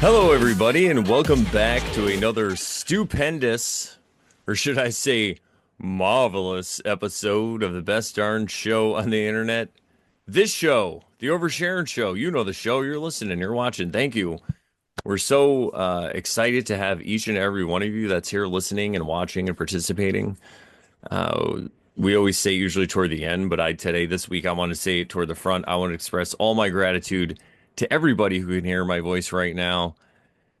Hello, everybody, and welcome back to another stupendous, or should I say, marvelous episode of the best darn show on the internet. This show, the Oversharing Show. You know the show. You're listening. You're watching. Thank you. We're so excited to have each and every one of you that's here listening and watching and participating. Uh, we always say usually toward the end, but this week, I want to say it toward the front. I want to express all my gratitude to everybody who can hear my voice right now.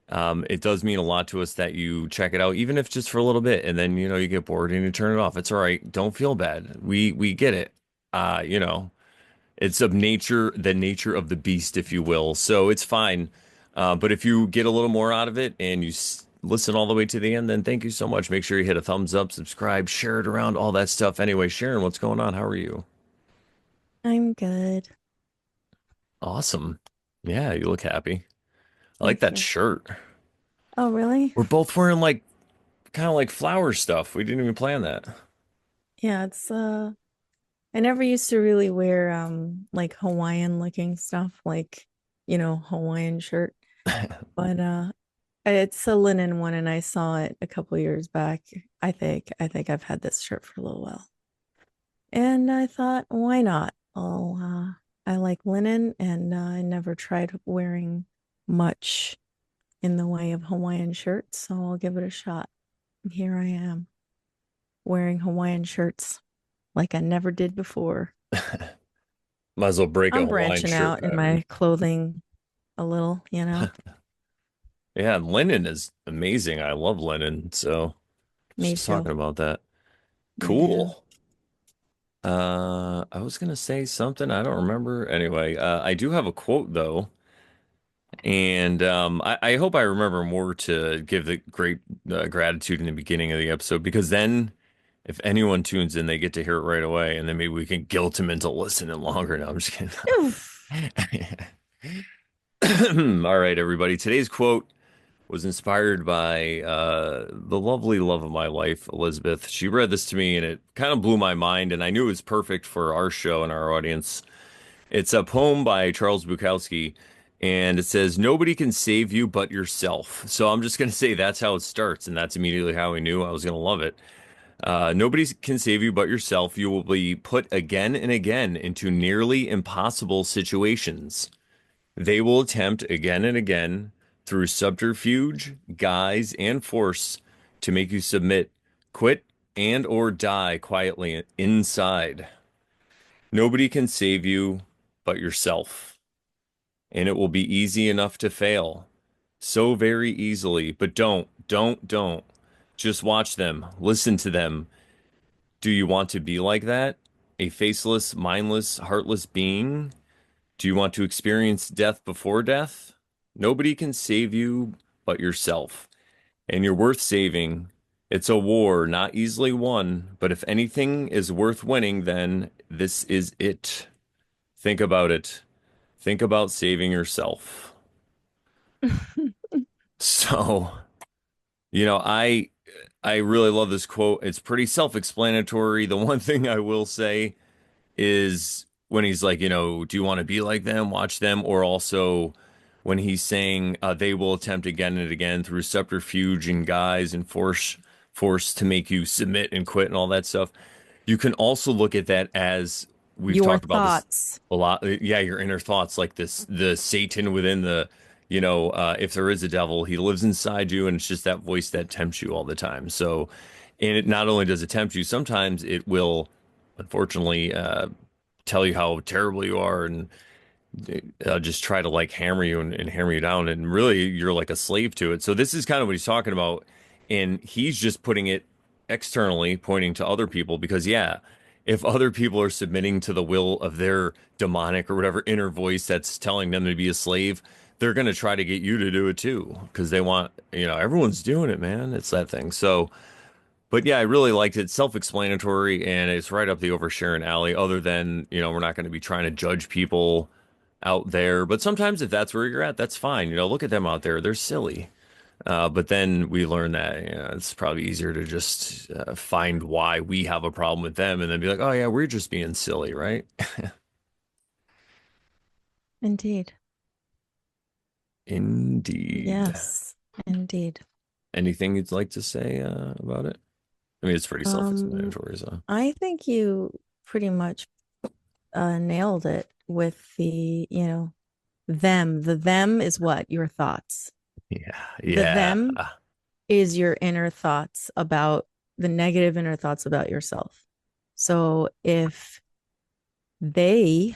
It does mean a lot to us that you check it out, even if just for a little bit, and then you get bored and you turn it off. It's all right. Don't feel bad. We get it. Uh, you know, it's of nature, the nature of the beast, if you will. So it's fine. But if you get a little more out of it and listen all the way to the end, then thank you so much. Make sure you hit a thumbs up, subscribe, share it around, all that stuff. Anyway, Sharon, what's going on? How are you? I'm good. Awesome. Yeah, you look happy. I like Thank that you. shirt. Oh, really? We're both wearing like kind of like flower stuff. We didn't even plan that. Yeah, I never used to really wear like Hawaiian looking stuff, like, Hawaiian shirt. But it's a linen one and I saw it a couple years back. I think I've had this shirt for a little while. And I thought, why not? I like linen and I never tried wearing much in the way of Hawaiian shirts, so I'll give it a shot. And here I am, wearing Hawaiian shirts like I never did before. Might as well break a I'm Hawaiian branching shirt out in pattern. my clothing a little. Yeah, linen is amazing. I love linen. So Me just too. talking about that. Me too. Cool. I was gonna say something. I don't remember. Anyway, I do have a quote though, and I hope I remember more to give the great gratitude in the beginning of the episode because then, if anyone tunes in, they get to hear it right away, and then maybe we can guilt them into listening longer. No, I'm just kidding. Oof. All right, everybody. Today's quote was inspired by the lovely love of my life, Elizabeth. She read this to me and it kind of blew my mind, and I knew it was perfect for our show and our audience. It's a poem by Charles Bukowski, and it says, "Nobody can save you but yourself." So I'm just going to say that's how it starts, and that's immediately how I knew I was going to love it. Nobody can save you but yourself. You will be put again and again into nearly impossible situations. They will attempt again and again through subterfuge, guise, and force to make you submit, quit, and or die quietly inside. Nobody can save you but yourself, and it will be easy enough to fail. So very easily, but don't. Just watch them, listen to them. Do you want to be like that? A faceless, mindless, heartless being? Do you want to experience death before death? Nobody can save you but yourself, and you're worth saving. It's a war not easily won, but if anything is worth winning, then this is it. Think about it. Think about saving yourself. So, you know, I really love this quote. It's pretty self-explanatory. The one thing I will say is when he's like, do you want to be like them, watch them, or also when he's saying they will attempt again and again through subterfuge and guise and force to make you submit and quit and all that stuff. You can also look at that as we've Your talked about this thoughts. a lot. Yeah, your inner thoughts, like the Satan within if there is a devil, he lives inside you, and it's just that voice that tempts you all the time. So, and it not only does it tempt you, sometimes it will, unfortunately, tell you how terrible you are and just try to like hammer you and hammer you down. And really, you're like a slave to it. So, this is kind of what he's talking about. And he's just putting it externally, pointing to other people because, yeah, if other people are submitting to the will of their demonic or whatever inner voice that's telling them to be a slave, they're going to try to get you to do it too because they want, everyone's doing it, man. It's that thing. So, but yeah, I really liked it. Self-explanatory and it's right up the oversharing alley, other than, we're not going to be trying to judge people out there. But sometimes if that's where you're at, that's fine. Look at them out there. They're silly. But then we learn that, it's probably easier to just find why we have a problem with them and then be like, oh yeah, we're just being silly, right? Indeed. Indeed. Yes, indeed. Anything you'd like to say about it? I mean, it's pretty Um, self-explanatory, so I think you pretty much nailed it with the, them. The them is what? Your thoughts. yeah, The yeah. them is your inner thoughts about the negative inner thoughts about yourself. So if they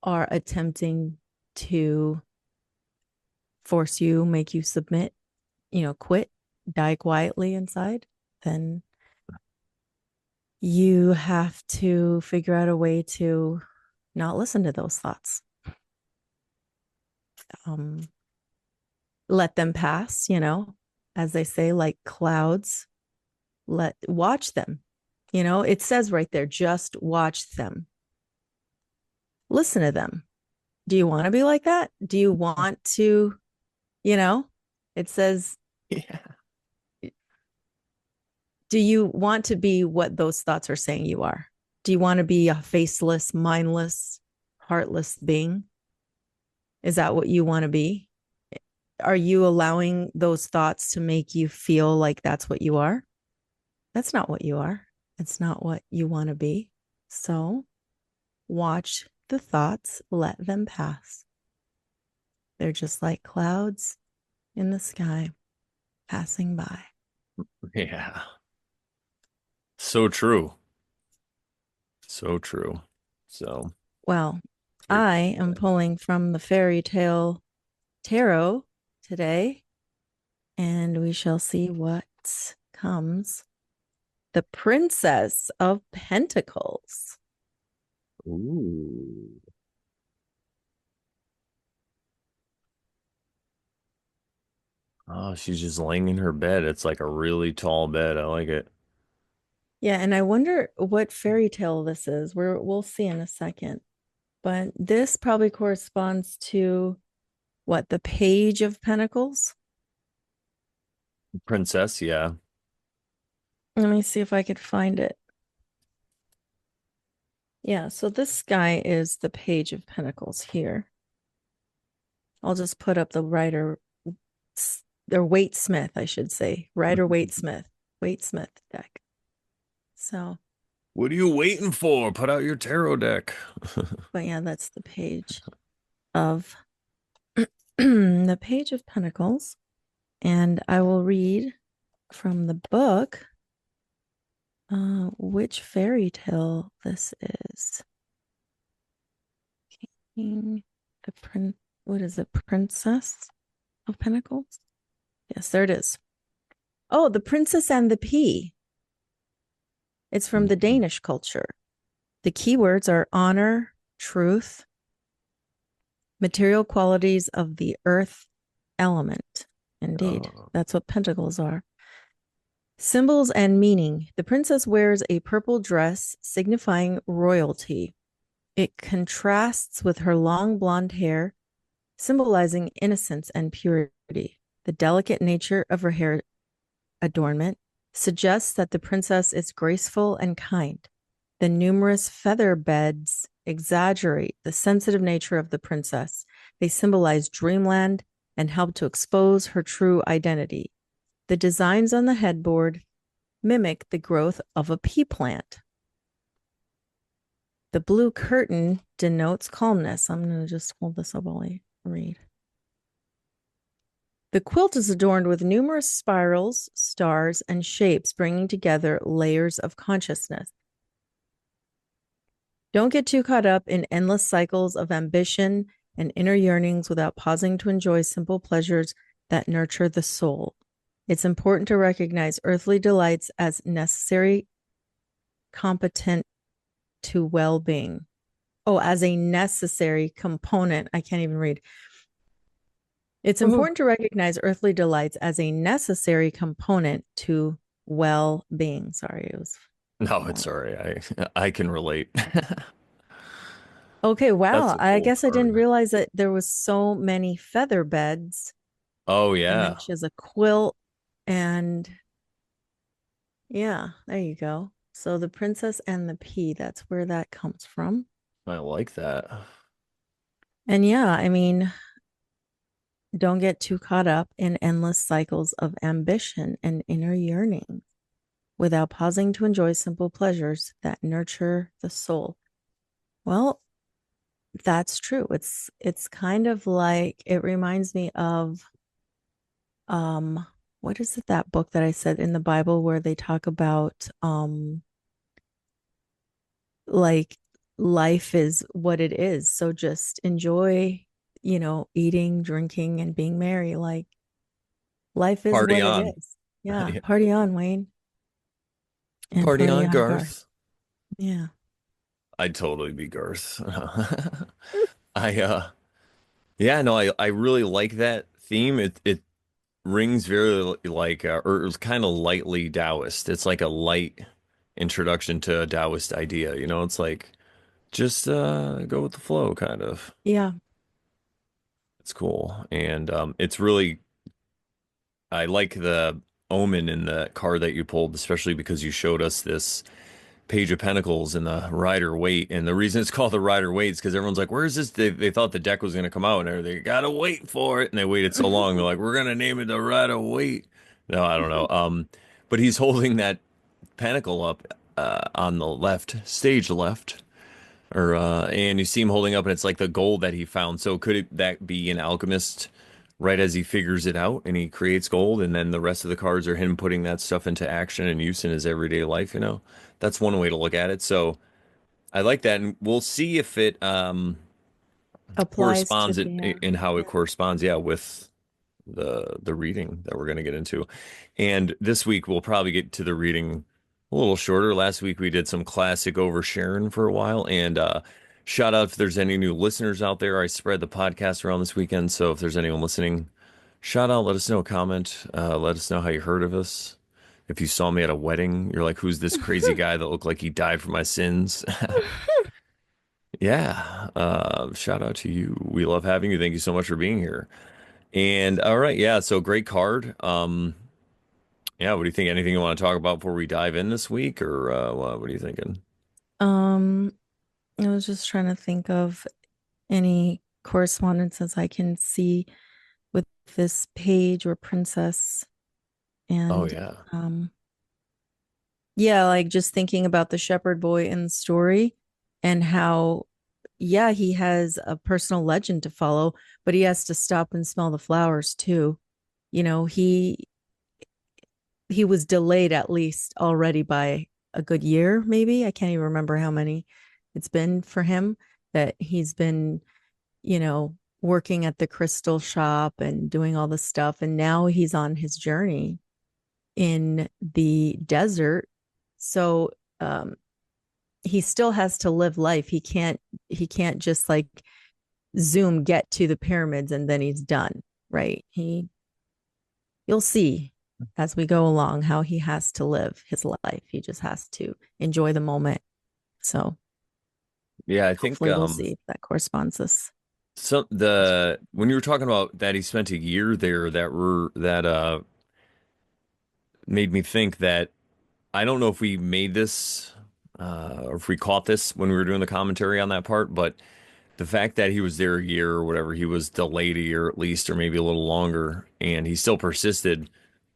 are attempting to force you, make you submit, quit, die quietly inside, then you have to figure out a way to not listen to those thoughts. Um, Let them pass, as they say, like clouds. Watch them. It says right there, just watch them. Listen to them. Do you want to be like that? Do you want to, you know, it says, Yeah. do you want to be what those thoughts are saying you are? Do you want to be a faceless, mindless, heartless being? Is that what you want to be? Are you allowing those thoughts to make you feel like that's what you are? That's not what you are. It's not what you want to be. So watch the thoughts, let them pass. They're just like clouds in the sky passing by. Yeah. So true. So true. So Well, great. I am pulling from the fairy tale tarot today, and we shall see what comes. The Princess of Pentacles. Ooh. Oh, she's just laying in her bed. It's like a really tall bed. I like it. Yeah, and I wonder what fairy tale this is. We'll see in a second. But this probably corresponds to what, the Page of Pentacles? Princess, yeah. Let me see if I could find it. Yeah, so this guy is the Page of Pentacles here. I'll just put up the Rider or Waite Smith, I should say. Rider Waite Smith. Waite Smith deck. So, What are you waiting for? Put out your tarot deck. but yeah, that's the page of the Page of Pentacles. And I will read from the book which fairy tale this is. King, the prince, what is it? Princess of Pentacles? Yes, there it is. Oh, the Princess and the Pea. It's from the Danish culture. The keywords are honor, truth, material qualities of the earth element. Indeed, Oh, that's what pentacles are. Symbols and meaning. The princess wears a purple dress signifying royalty. It contrasts with her long blonde hair, symbolizing innocence and purity. The delicate nature of her hair adornment suggests that the princess is graceful and kind. The numerous feather beds exaggerate the sensitive nature of the princess. They symbolize dreamland and help to expose her true identity. The designs on the headboard mimic the growth of a pea plant. The blue curtain denotes calmness. I'm going to just hold this up while I read. The quilt is adorned with numerous spirals, stars, and shapes, bringing together layers of consciousness. Don't get too caught up in endless cycles of ambition and inner yearnings without pausing to enjoy simple pleasures that nurture the soul. It's important to recognize earthly delights as necessary, competent to well being. Oh, as a necessary component. I can't even read. It's oh. important to recognize earthly delights as a necessary component to well being. Sorry, it was No, it's long. sorry. I can relate. Okay, That's wow. a I cool guess I didn't card. realize that there was so many feather beds. Oh And then yeah. she has a quilt. And yeah, there you go. So the princess and the pea, that's where that comes from. I like that. And yeah, I mean, Don't get too caught up in endless cycles of ambition and inner yearning without pausing to enjoy simple pleasures that nurture the soul. Well, that's true. It's kind of like it reminds me of um what is it, that book that I said in the Bible where they talk about like life is what it is. So just enjoy, eating, drinking, and being merry. Like life is Party what it on. is. Yeah. Yeah. Party on, Wayne, and Party party on, on, Garth. Garth. Yeah. I'd totally be Garth. I yeah, no, I really like that theme. It rings very like or it was kind of lightly Taoist. It's like a light introduction to a Taoist idea, you know? It's like just go with the flow kind of. Yeah. It's cool. And it's really I like the omen in the card that you pulled, especially because you showed us this Page of Pentacles and the Rider Waite. And the reason it's called the Rider Waite is because everyone's like, where's this? They thought the deck was going to come out and they gotta wait for it. And they waited so long. They're like, we're going to name it the Rider Waite. No, I don't know. But he's holding that pentacle up on the left, stage left. Or and you see him holding up, and it's like the gold that he found. So could that be an alchemist right as he figures it out and he creates gold, and then the rest of the cards are him putting that stuff into action and use in his everyday life, you know? That's one way to look at it. So I like that, and we'll see if it Applies to corresponds the in how it yeah. corresponds, yeah, with the reading that we're going to get into. And this week we'll probably get to the reading a little shorter. Last week we did some classic over Sharon for a while, and shout out if there's any new listeners out there. I spread the podcast around this weekend, so if there's anyone listening, shout out, let us know, comment, let us know how you heard of us. If you saw me at a wedding, you're like, who's this crazy guy that looked like he died for my sins? Yeah, shout out to you. We love having you. Thank you so much for being here. And all right, yeah, so great card. Yeah, what do you think? Anything you want to talk about before we dive in this week, or what are you thinking? Um, I was just trying to think of any correspondences I can see with this page or princess. Oh And yeah, yeah, like just thinking about the shepherd boy in the story and how, yeah, he has a personal legend to follow, but he has to stop and smell the flowers too. You know, he was delayed at least already by a good year, maybe. I can't even remember how many it's been for him that he's been, working at the crystal shop and doing all this stuff. And now he's on his journey in the desert. So he still has to live life. He can't just like zoom get to the pyramids and then he's done, right? You'll see as we go along how he has to live his life. He just has to enjoy the moment. So yeah. I think hopefully we'll see if that corresponds this. so the when you were talking about that he spent a year there, that made me think that I don't know if we made this or if we caught this when we were doing the commentary on that part, but the fact that he was there a year or whatever, he was delayed a year at least, or maybe a little longer, and he still persisted.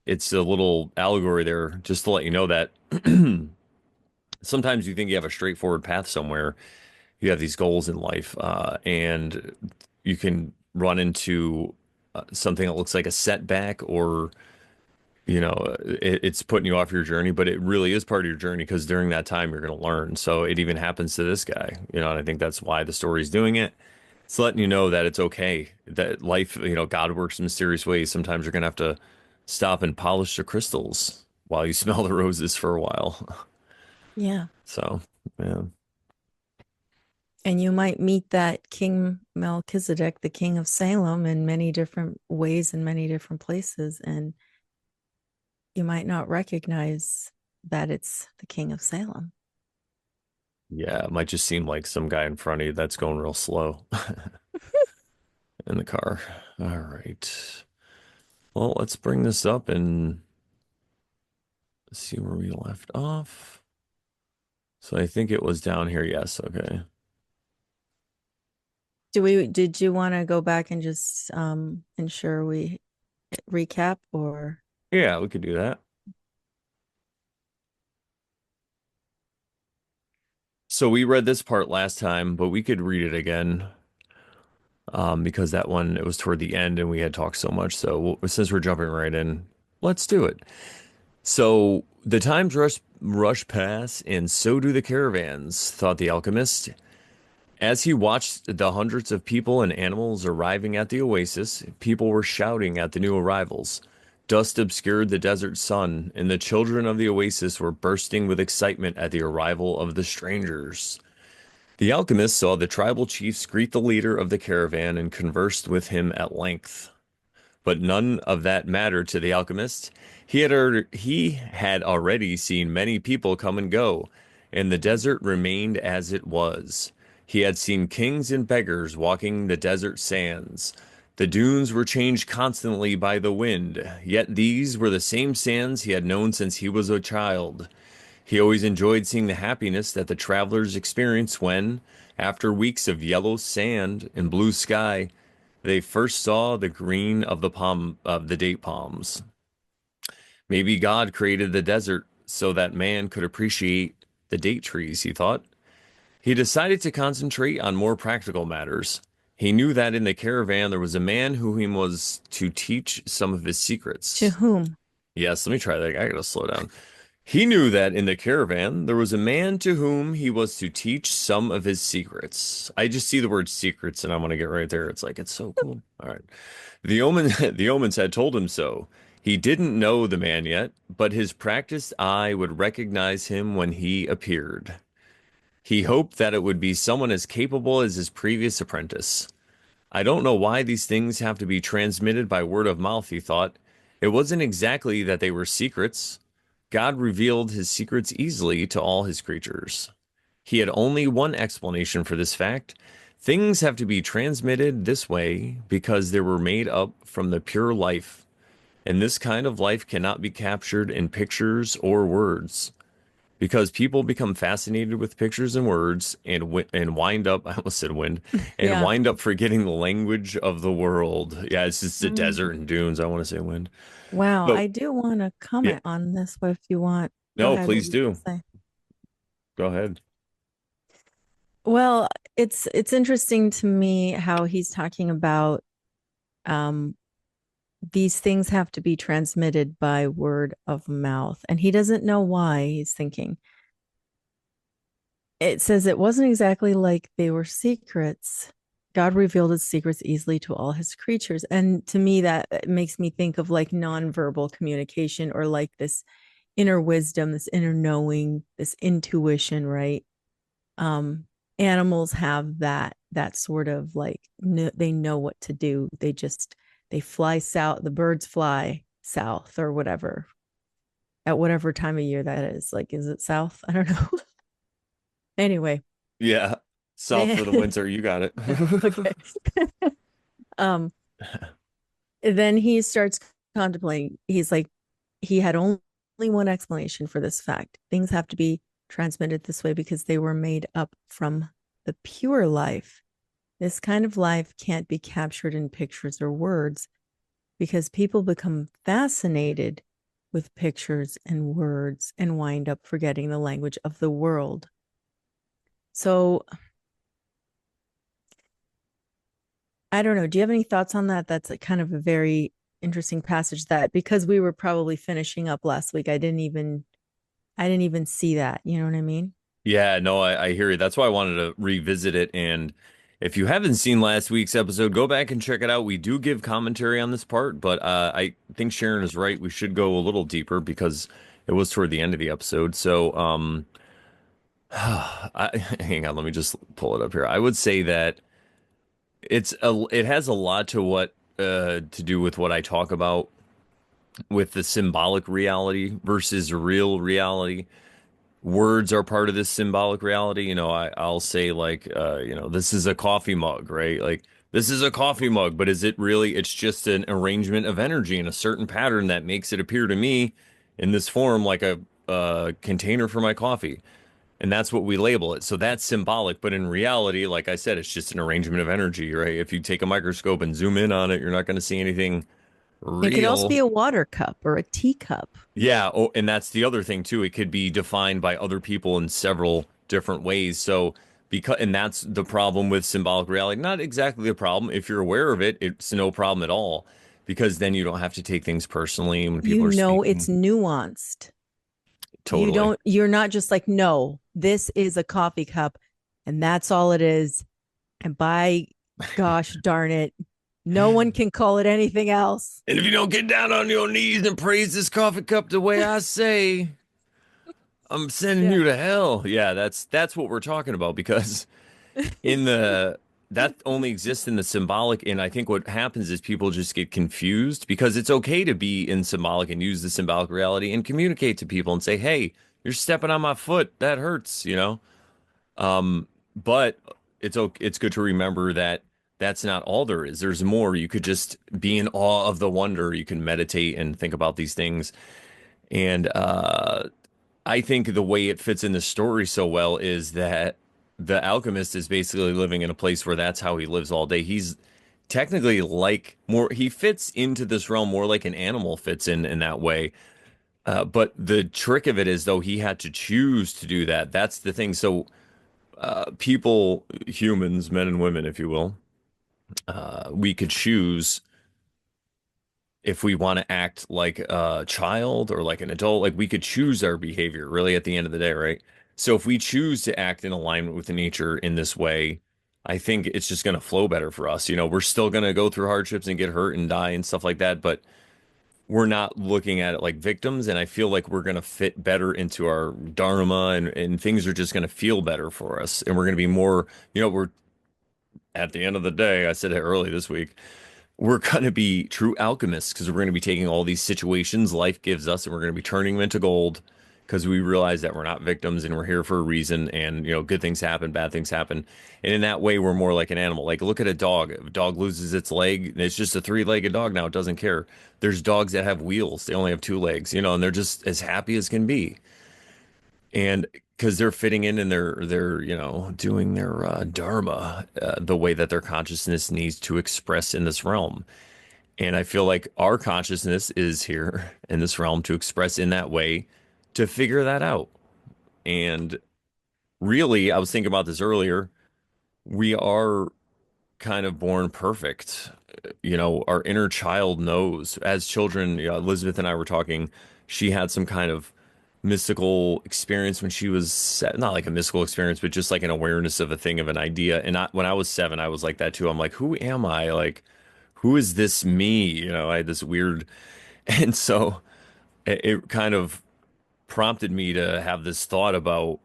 It's a little allegory there just to let you know that sometimes you think you have a straightforward path somewhere. You have these goals in life, and you can run into something that looks like a setback or it's putting you off your journey, but it really is part of your journey because during that time you're going to learn. So it even happens to this guy, and I think that's why the story's doing it. It's letting you know that it's okay, that life, God works in mysterious ways. Sometimes you're going to have to stop and polish the crystals while you smell the roses for a while. Yeah. So, yeah. And you might meet that King Melchizedek, the King of Salem, in many different ways in many different places. And you might not recognize that it's the King of Salem. Yeah, it might just seem like some guy in front of you that's going real slow in the car. All right. Well, let's bring this up and see where we left off. So I think it was down here. Yes. Okay. Did you want to go back and just ensure we recap or Yeah, we could do that. So we read this part last time, but we could read it again because that one it was toward the end and we had talked so much. So since we're jumping right in, let's do it. So the times rush past, and so do the caravans, thought the alchemist. As he watched the hundreds of people and animals arriving at the oasis, people were shouting at the new arrivals. Dust obscured the desert sun, and the children of the oasis were bursting with excitement at the arrival of the strangers. The alchemist saw the tribal chiefs greet the leader of the caravan and conversed with him at length. But none of that mattered to the alchemist. He had already seen many people come and go, and the desert remained as it was. He had seen kings and beggars walking the desert sands. The dunes were changed constantly by the wind, yet these were the same sands he had known since he was a child. He always enjoyed seeing the happiness that the travelers experienced when, after weeks of yellow sand and blue sky, they first saw the green of the date palms. Maybe God created the desert so that man could appreciate the date trees, he thought. He decided to concentrate on more practical matters. He knew that in the caravan there was a man who he was to teach some of his to secrets. whom? Yes, let me try that. I gotta slow down. He knew that in the caravan there was a man to whom he was to teach some of his secrets. I just see the word secrets and I want to get right there. It's like, it's so cool. All right. The omens had told him so. He didn't know the man yet, but his practiced eye would recognize him when he appeared. He hoped that it would be someone as capable as his previous apprentice. I don't know why these things have to be transmitted by word of mouth, he thought. It wasn't exactly that they were secrets. God revealed his secrets easily to all his creatures. He had only one explanation for this fact. Things have to be transmitted this way because they were made up from the pure life, and this kind of life cannot be captured in pictures or words. Because people become fascinated with pictures and words and wind up, I almost said wind, and Yeah. wind up forgetting the language of the world. Yeah, it's just the desert Mm. and dunes. I want to say wind. Wow, So, I do want to yeah, comment on this, but if you want, go no, ahead. What please were you do. gonna say? Go ahead. Well, it's interesting to me how he's talking about um these things have to be transmitted by word of mouth, and he doesn't know why. He's thinking it says it wasn't exactly like they were secrets. God revealed his secrets easily to all his creatures. And to me, that makes me think of like nonverbal communication or like this inner wisdom, this inner knowing, this intuition, right? Um, Animals have that sort of like they know what to do. They fly south, the birds fly south or whatever at whatever time of year that is. Like, is it south? I don't know. Anyway, Yeah, south they of the winter, you got it. okay. um then he starts contemplating. He's like, he had only one explanation for this fact. Things have to be transmitted this way because they were made up from the pure life. This kind of life can't be captured in pictures or words because people become fascinated with pictures and words and wind up forgetting the language of the world. So I don't know. Do you have any thoughts on that? That's a kind of a very interesting passage that because we were probably finishing up last week, I didn't even see that. You know what I mean? Yeah, no, I hear you. That's why I wanted to revisit it. And if you haven't seen last week's episode, go back and check it out. We do give commentary on this part, but I think Sharon is right. We should go a little deeper because it was toward the end of the episode. So, hang on, let me just pull it up here. I would say that it has a lot to do with what I talk about with the symbolic reality versus real reality. Words are part of this symbolic reality. I'll say like, this is a coffee mug, right? Like this is a coffee mug, but is it really? It's just an arrangement of energy in a certain pattern that makes it appear to me in this form like a container for my coffee. And that's what we label it. So that's symbolic. But in reality, like I said, it's just an arrangement of energy, right? If you take a microscope and zoom in on it, you're not going to see anything It could also be real. a water cup or a teacup. Yeah. Oh, and that's the other thing too. It could be defined by other people in several different ways. So because, and that's the problem with symbolic reality. Not exactly the problem. If you're aware of it, it's no problem at all because then you don't have to take things personally when You people are know speaking. it's nuanced. Totally. You're not just like, no, this is a coffee cup and that's all it is. And by gosh darn it, no one can call it anything else. And if you don't get down on your knees and praise this coffee cup the way I say, I'm sending Yeah. you to hell. Yeah, that's what we're talking about because in the that only exists in the symbolic, and I think what happens is people just get confused because it's okay to be in symbolic and use the symbolic reality and communicate to people and say, "Hey, you're stepping on my foot. That hurts," you know? But it's good to remember that that's not all there is. There's more. You could just be in awe of the wonder. You can meditate and think about these things. And I think the way it fits in the story so well is that the alchemist is basically living in a place where that's how he lives all day. He's technically like more, he fits into this realm more like an animal fits in that way. But the trick of it is, though, he had to choose to do that. That's the thing. So, people, humans, men and women, if you will, we could choose if we want to act like a child or like an adult, like we could choose our behavior really at the end of the day, right? So if we choose to act in alignment with nature in this way, I think it's just going to flow better for us. You know, we're still going to go through hardships and get hurt and die and stuff like that, but we're not looking at it like victims. And I feel like we're going to fit better into our dharma and things are just going to feel better for us. And we're going to be more, we're at the end of the day, I said it early this week, we're going to be true alchemists because we're going to be taking all these situations life gives us and we're going to be turning them into gold because we realize that we're not victims and we're here for a reason and good things happen, bad things happen. And in that way we're more like an animal. Like look at a dog. If a dog loses its leg, it's just a three-legged dog now. It doesn't care. There's dogs that have wheels. They only have two legs, and they're just as happy as can be. And because they're fitting in and they're doing their dharma the way that their consciousness needs to express in this realm. And I feel like our consciousness is here in this realm to express in that way to figure that out. And really, I was thinking about this earlier. We are kind of born perfect. Our inner child knows. As children, Elizabeth and I were talking, she had some kind of mystical experience when she was not like a mystical experience, but just like an awareness of a thing, of an idea. And when I was 7, I was like that too. I'm like, who am I? Like, who is this me? I had this weird, and so it kind of prompted me to have this thought about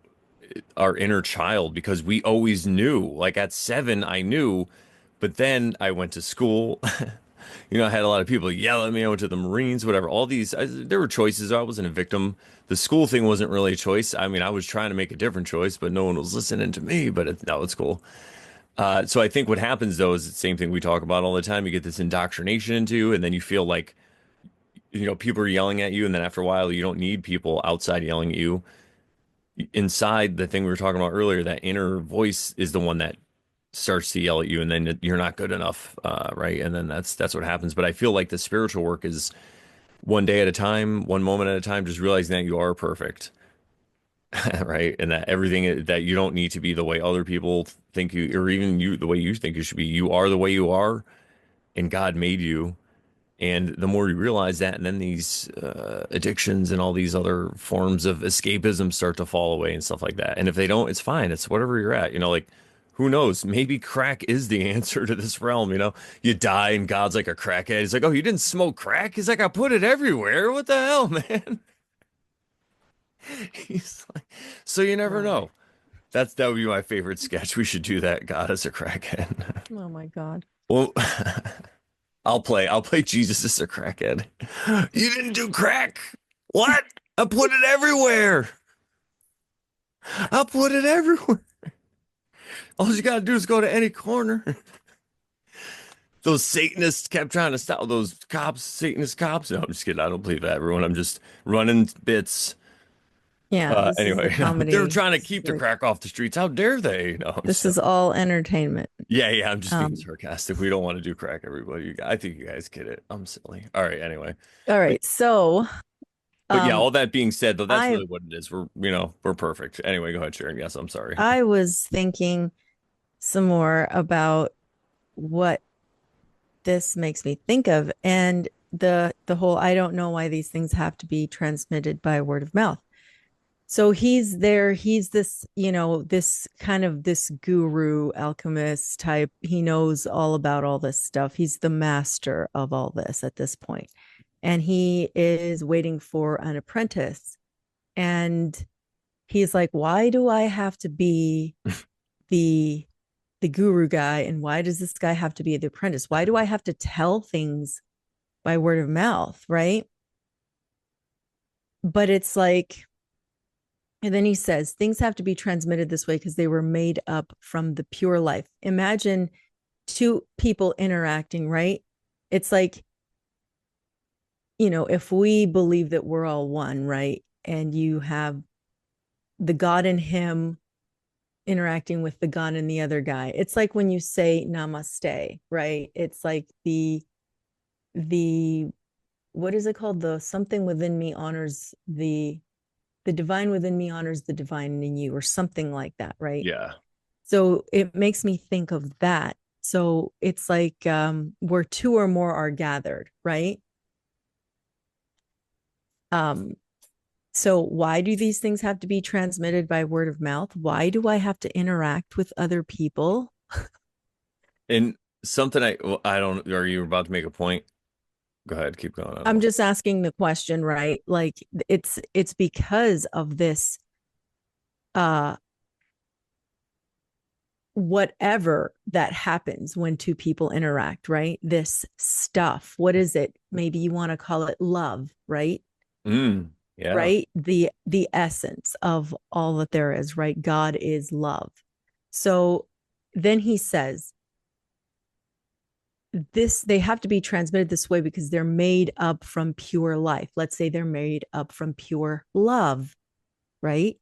our inner child because we always knew. Like at 7, I knew, but then I went to school. I had a lot of people yell at me. I went to the Marines, whatever. All these, there were choices. I wasn't a victim. The school thing wasn't really a choice. I mean, I was trying to make a different choice, but no one was listening to me. But no, it's cool. So I think what happens though is the same thing we talk about all the time. You get this indoctrination into, and then you feel like, people are yelling at you, and then after a while, you don't need people outside yelling at you. Inside, the thing we were talking about earlier, that inner voice is the one that starts to yell at you, and then you're not good enough, right? And then that's what happens. But I feel like the spiritual work is one day at a time, one moment at a time, just realizing that you are perfect, right? And that everything that you don't need to be the way other people think you, or even you, the way you think you should be. You are the way you are, and God made you. And the more you realize that, and then these addictions and all these other forms of escapism start to fall away and stuff like that. And if they don't, it's fine. It's whatever you're at. Like who knows? Maybe crack is the answer to this realm. You die and God's like a crackhead. He's like, oh, you didn't smoke crack? He's like, I put it everywhere. What the hell, man? He's like, so you never Right. know. That would be my favorite sketch. We should do that. God is a crackhead. Oh my God. Well, I'll play Jesus as a crackhead. You didn't do crack. What? I put it everywhere. I put it everywhere. All you gotta do is go to any corner. Those Satanists kept trying to stop those cops, Satanist cops. No, I'm just kidding. I don't believe that, everyone. I'm just running bits. Yeah, this is the Anyway, they're comedy trying to keep the situation. crack off the streets. How dare they? No, I'm This just is all entertainment. yeah, I'm just being Um, sarcastic. We don't want to do crack, everybody. I think you guys get it. I'm silly. All right, anyway. all But, right, so but yeah, um, all that being said, though, that's I really what it is. We're perfect. Anyway, go ahead, Sharon. Yes, I'm sorry. I was thinking some more about what this makes me think of, and the whole I don't know why these things have to be transmitted by word of mouth. So he's there, he's this, this kind of this guru alchemist type. He knows all about all this stuff. He's the master of all this at this point. And he is waiting for an apprentice. And he's like, why do I have to be the the guru guy, and why does this guy have to be the apprentice? Why do I have to tell things by word of mouth, right? But it's like, and then he says things have to be transmitted this way because they were made up from the pure life. Imagine two people interacting, right? It's like, if we believe that we're all one, right? And you have the God in him interacting with the God in the other guy. It's like when you say namaste, right? It's like the what is it called? The something within me honors the divine within me honors the divine in you, or something like that, right? Yeah. So it makes me think of that. So it's like where two or more are gathered, right? Um, so why do these things have to be transmitted by word of mouth? Why do I have to interact with other people? And something I don't, are you about to make a point? Go ahead, keep going. I don't I'm know. just asking the question, right? Like it's because of this uh whatever that happens when two people interact, right? This stuff. What is it? Maybe you want to call it love, right? Yeah. Right? The essence of all that there is, right? God is love. So then he says, this they have to be transmitted this way because they're made up from pure life. Let's say they're made up from pure love, right?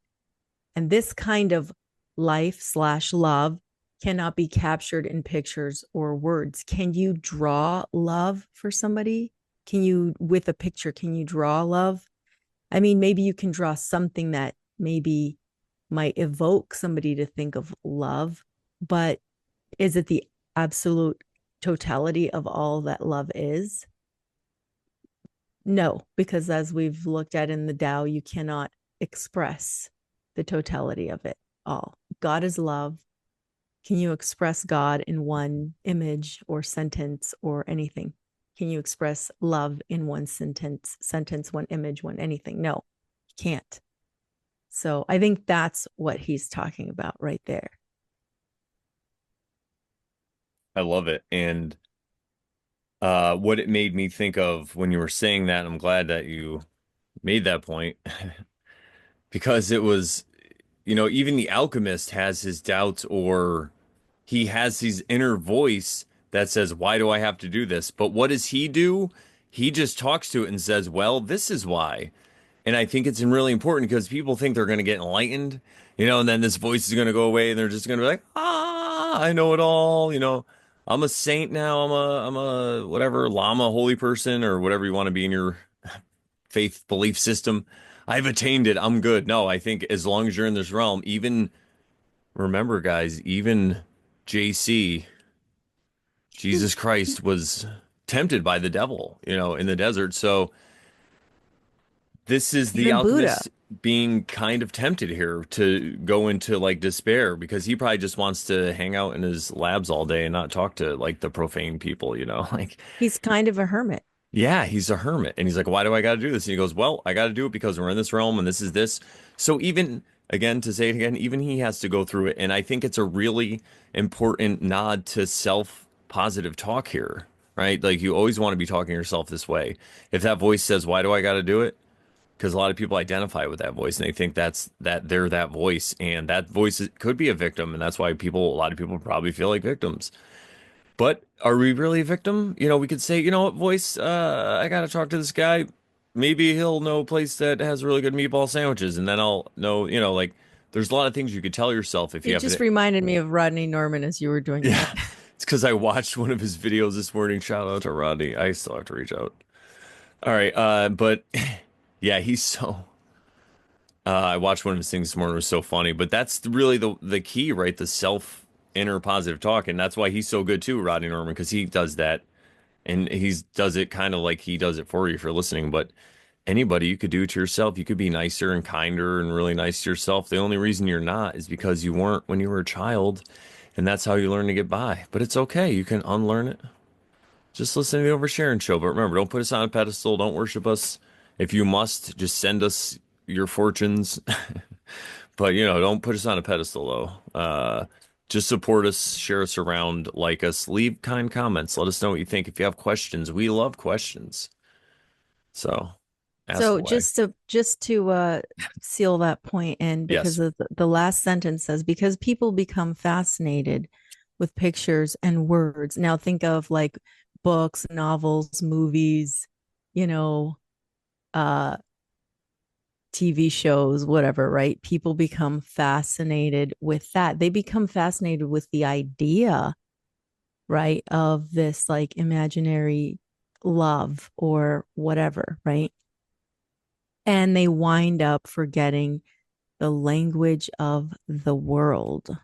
And this kind of life/love cannot be captured in pictures or words. Can you draw love for somebody? Can you, with a picture, can you draw love? I mean, maybe you can draw something that maybe might evoke somebody to think of love, but is it the absolute totality of all that love is? No, because as we've looked at in the Tao, you cannot express the totality of it all. God is love. Can you express God in one image or sentence or anything? Can you express love in one sentence, one image, one anything? No, you can't. So I think that's what he's talking about right there. I love it. And what it made me think of when you were saying that, I'm glad that you made that point because it was, even the alchemist has his doubts or he has his inner voice that says, why do I have to do this? But what does he do? He just talks to it and says, well, this is why. And I think it's really important because people think they're going to get enlightened, and then this voice is going to go away and they're just going to be like, I know it all. I'm a saint now. I'm a whatever, Lama, holy person, or whatever you want to be in your faith belief system. I've attained it. I'm good. No, I think as long as you're in this realm, even remember, guys, even JC, Jesus Christ, was tempted by the devil, in the desert. So this is the Even Buddha, alchemist being kind of tempted here to go into like despair because he probably just wants to hang out in his labs all day and not talk to like the profane people, like he's kind of a hermit. yeah, he's a hermit and he's like, why do I got to do this? And he goes, well, I got to do it because we're in this realm and this is this. So even again, to say it again, even he has to go through it. And I think it's a really important nod to self-positive talk here, right? Like you always want to be talking to yourself this way. If that voice says, why do I got to do it? Because a lot of people identify with that voice and they think that they're that voice and that voice could be a victim and that's why a lot of people probably feel like victims. But are we really a victim? We could say, you know what, voice, I gotta talk to this guy. maybe he'll know a place that has really good meatball sandwiches, and then I'll know, like there's a lot of things you could tell yourself if you You have just it. reminded me of Rodney Norman as you were doing Yeah, that. it's because I watched one of his videos this morning. Shout out to Rodney. I still have to reach out. All right, but yeah, he's so. I watched one of his things this morning. It was so funny, but that's really the key, right? The self inner positive talk, and that's why he's so good too, Rodney Norman, because he does that, and he does it kind of like he does it for you if you're listening. But anybody, you could do it to yourself. You could be nicer and kinder and really nice to yourself. The only reason you're not is because you weren't when you were a child, and that's how you learn to get by. But it's okay. You can unlearn it. Just listen to the Oversharing show. But remember, don't put us on a pedestal. Don't worship us. If you must, just send us your fortunes. But don't put us on a pedestal though. Just support us, share us around, like us, leave kind comments. Let us know what you think. If you have questions, we love questions. So ask So away. just to seal that point in, because Yes. of the last sentence says, because people become fascinated with pictures and words. Now think of like books, novels, movies, you know, uh TV shows, whatever, right? People become fascinated with that. They become fascinated with the idea, right, of this like imaginary love or whatever, right? And they wind up forgetting the language of the world.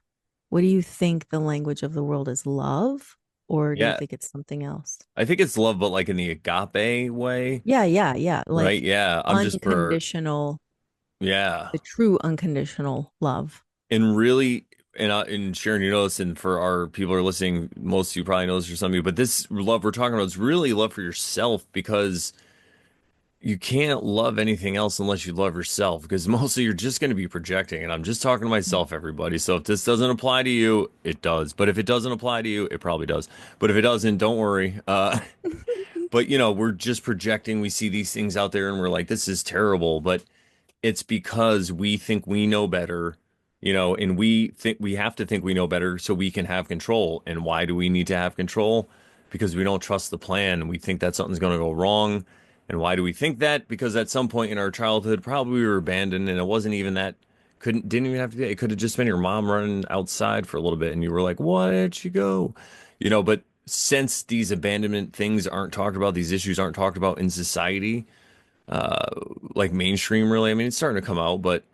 What do you think the language of the world is? Love? Or do you Yeah. think it's something else? I think it's love, but like in the agape way, Yeah, yeah, yeah. right? Like Yeah. I'm just for, unconditional, yeah. the true unconditional love. And really, and Sharon, you know this, and for our people who are listening, most of you probably know this, or some of you, but this love we're talking about is really love for yourself, because you can't love anything else unless you love yourself, because mostly you're just going to be projecting. And I'm just talking to myself, everybody. So if this doesn't apply to you, it does. But if it doesn't apply to you, it probably does. But if it doesn't, don't worry. But we're just projecting. We see these things out there and we're like, this is terrible. But it's because we think we know better, and we think we have to think we know better so we can have control. And why do we need to have control? Because we don't trust the plan. We think that something's going to go wrong. And why do we think that? Because at some point in our childhood, probably we were abandoned, and it wasn't even that, didn't even have to be, it could have just been your mom running outside for a little bit and you were like, why did she go? But since these abandonment things aren't talked about, these issues aren't talked about in society, uh, like mainstream, really. I mean, it's starting to come out, but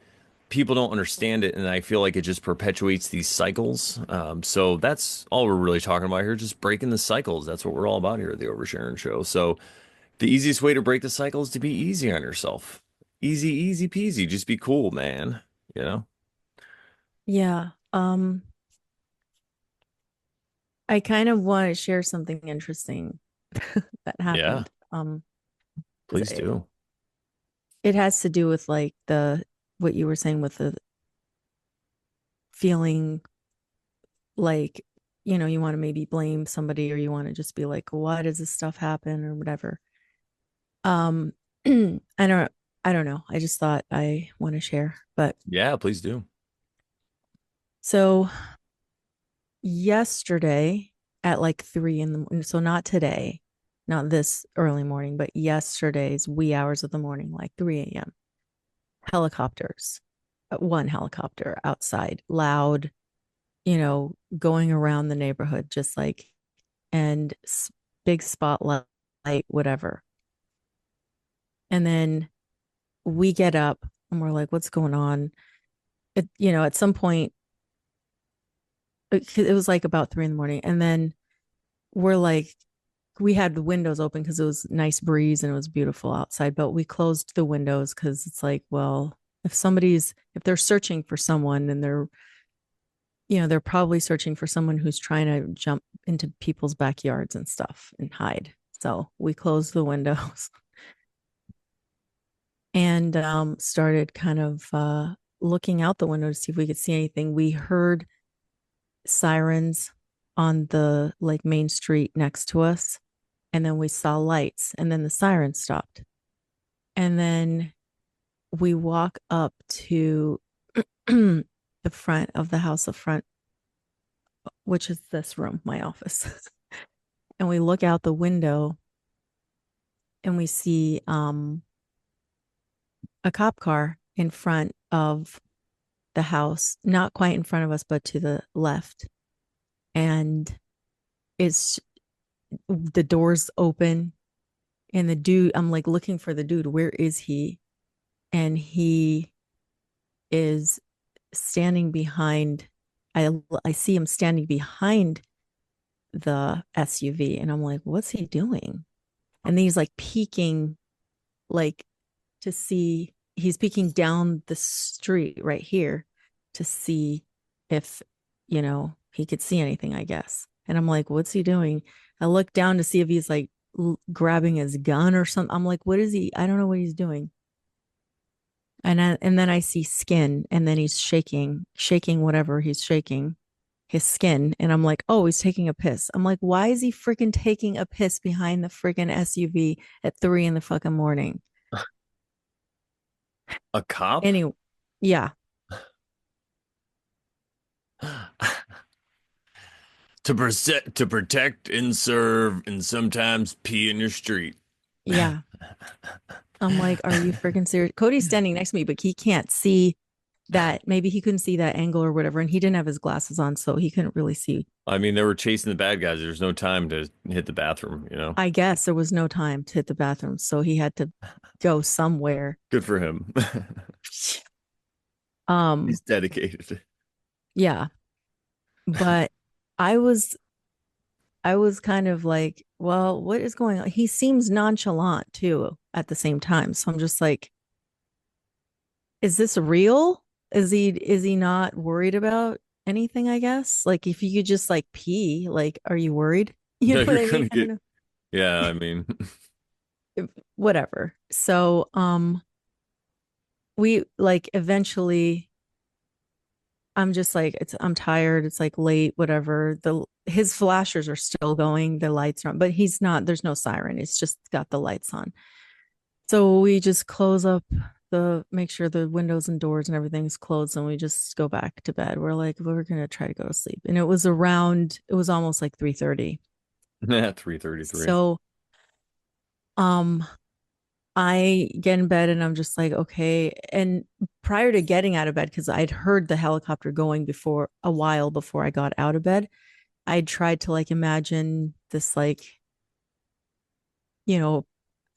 people don't understand it, and I feel like it just perpetuates these cycles. So that's all we're really talking about here, just breaking the cycles. That's what we're all about here at the Oversharing Show. So the easiest way to break the cycle is to be easy on yourself. Easy, easy peasy. Just be cool, man. You know? Yeah. I kind of want to share something interesting that Yeah, happened. 'Cause please do. it has to do with like the what you were saying with the feeling like, you want to maybe blame somebody or you want to just be like, why does this stuff happen or whatever. Um, I don't I don't know. I just thought I want to share. But Yeah, please do. so yesterday at like 3 in the morning, so not today, not this early morning, but yesterday's wee hours of the morning, like 3 a.m. Helicopters, one helicopter outside, loud, going around the neighborhood, just like, and big spotlight, whatever. And then we get up and we're like, what's going on? At some point, it was like about 3 in the morning. And then we're like, we had the windows open because it was nice breeze and it was beautiful outside, but we closed the windows because it's like, well, if they're searching for someone and they're probably searching for someone who's trying to jump into people's backyards and stuff and hide. So we closed the windows and started kind of looking out the window to see if we could see anything. We heard sirens on the like main street next to us, and then we saw lights, and then the sirens stopped. And then we walk up to the front of the house, the front, which is this room, my office. And we look out the window and we see a cop car in front of the house, not quite in front of us, but to the left. And it's the doors open and the dude, I'm like looking for the dude. Where is he? And he is standing behind. I see him standing behind the SUV, and I'm like, what's he doing? And then he's like peeking, like to see. He's peeking down the street right here to see if he could see anything, I guess. And I'm like, what's he doing? I look down to see if he's like grabbing his gun or something. I'm like, what is he? I don't know what he's doing. And then I see skin, and then he's shaking whatever he's shaking, his skin, and I'm like, oh, he's taking a piss. I'm like, why is he freaking taking a piss behind the freaking SUV at 3 in the fucking morning? A cop? Anyway, yeah, To protect and serve and sometimes pee in your street. yeah. I'm like, are you freaking serious? Cody's standing next to me, but he can't see that. Maybe he couldn't see that angle or whatever, and he didn't have his glasses on, so he couldn't really see. I mean, they were chasing the bad guys. There's no time to hit the bathroom, you know? I guess there was no time to hit the bathroom, so he had to go somewhere. Good for him. Um, He's dedicated. yeah, but I was I was kind of like, well, what is going on? He seems nonchalant too at the same time. So I'm just like, is this real? Is he not worried about anything, I guess? Like if you could just like pee, like are you worried? You No, know what you're I mean? gonna I don't get, know. yeah, I mean, Whatever. So we like eventually I'm just like I'm tired. It's like late, whatever. The his flashers are still going, the lights are on, but he's not, there's no siren. It's just got the lights on. So we just close up make sure the windows and doors and everything's closed, and we just go back to bed. We're like, we're gonna try to go to sleep. And it was almost like 3:30. 3:33. So um I get in bed and I'm just like, okay. And prior to getting out of bed, because I'd heard the helicopter going before a while before I got out of bed, I tried to like imagine this like, you know,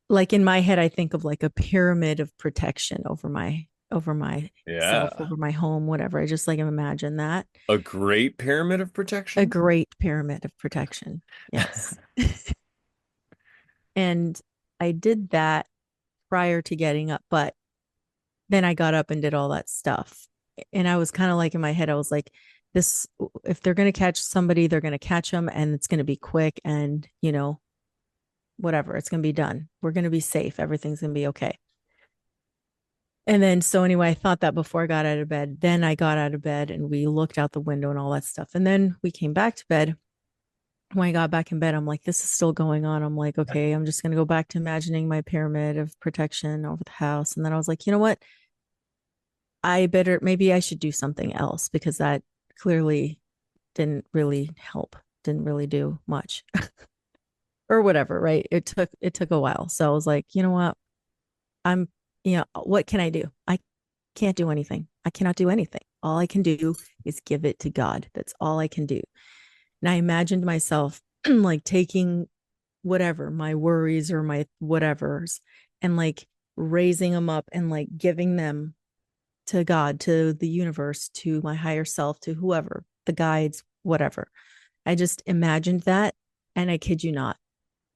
like in my head, I think of like a pyramid of protection over myself, Yeah. over my home, whatever. I just like imagine that. A great pyramid of A protection. great pyramid of protection. Yes. And I did that prior to getting up, but then I got up and did all that stuff. And I was kind of like in my head, I was like, this, if they're going to catch somebody, they're going to catch them and it's going to be quick and, whatever, it's going to be done. We're going to be safe. Everything's going to be okay. And then, so anyway, I thought that before I got out of bed. Then I got out of bed and we looked out the window and all that stuff. And then we came back to bed. When I got back in bed, I'm like, this is still going on. I'm like, okay, I'm just going to go back to imagining my pyramid of protection over the house. And then I was like, you know what? Maybe I should do something else because that clearly didn't really help, didn't really do much or whatever, right? It took a while. So I was like, you know what? I'm, what can I do? I can't do anything. I cannot do anything. All I can do is give it to God. That's all I can do. And I imagined myself like taking whatever, my worries or my whatevers, and like raising them up and like giving them to God, to the universe, to my higher self, to whoever, the guides, whatever. I just imagined that. And I kid you not.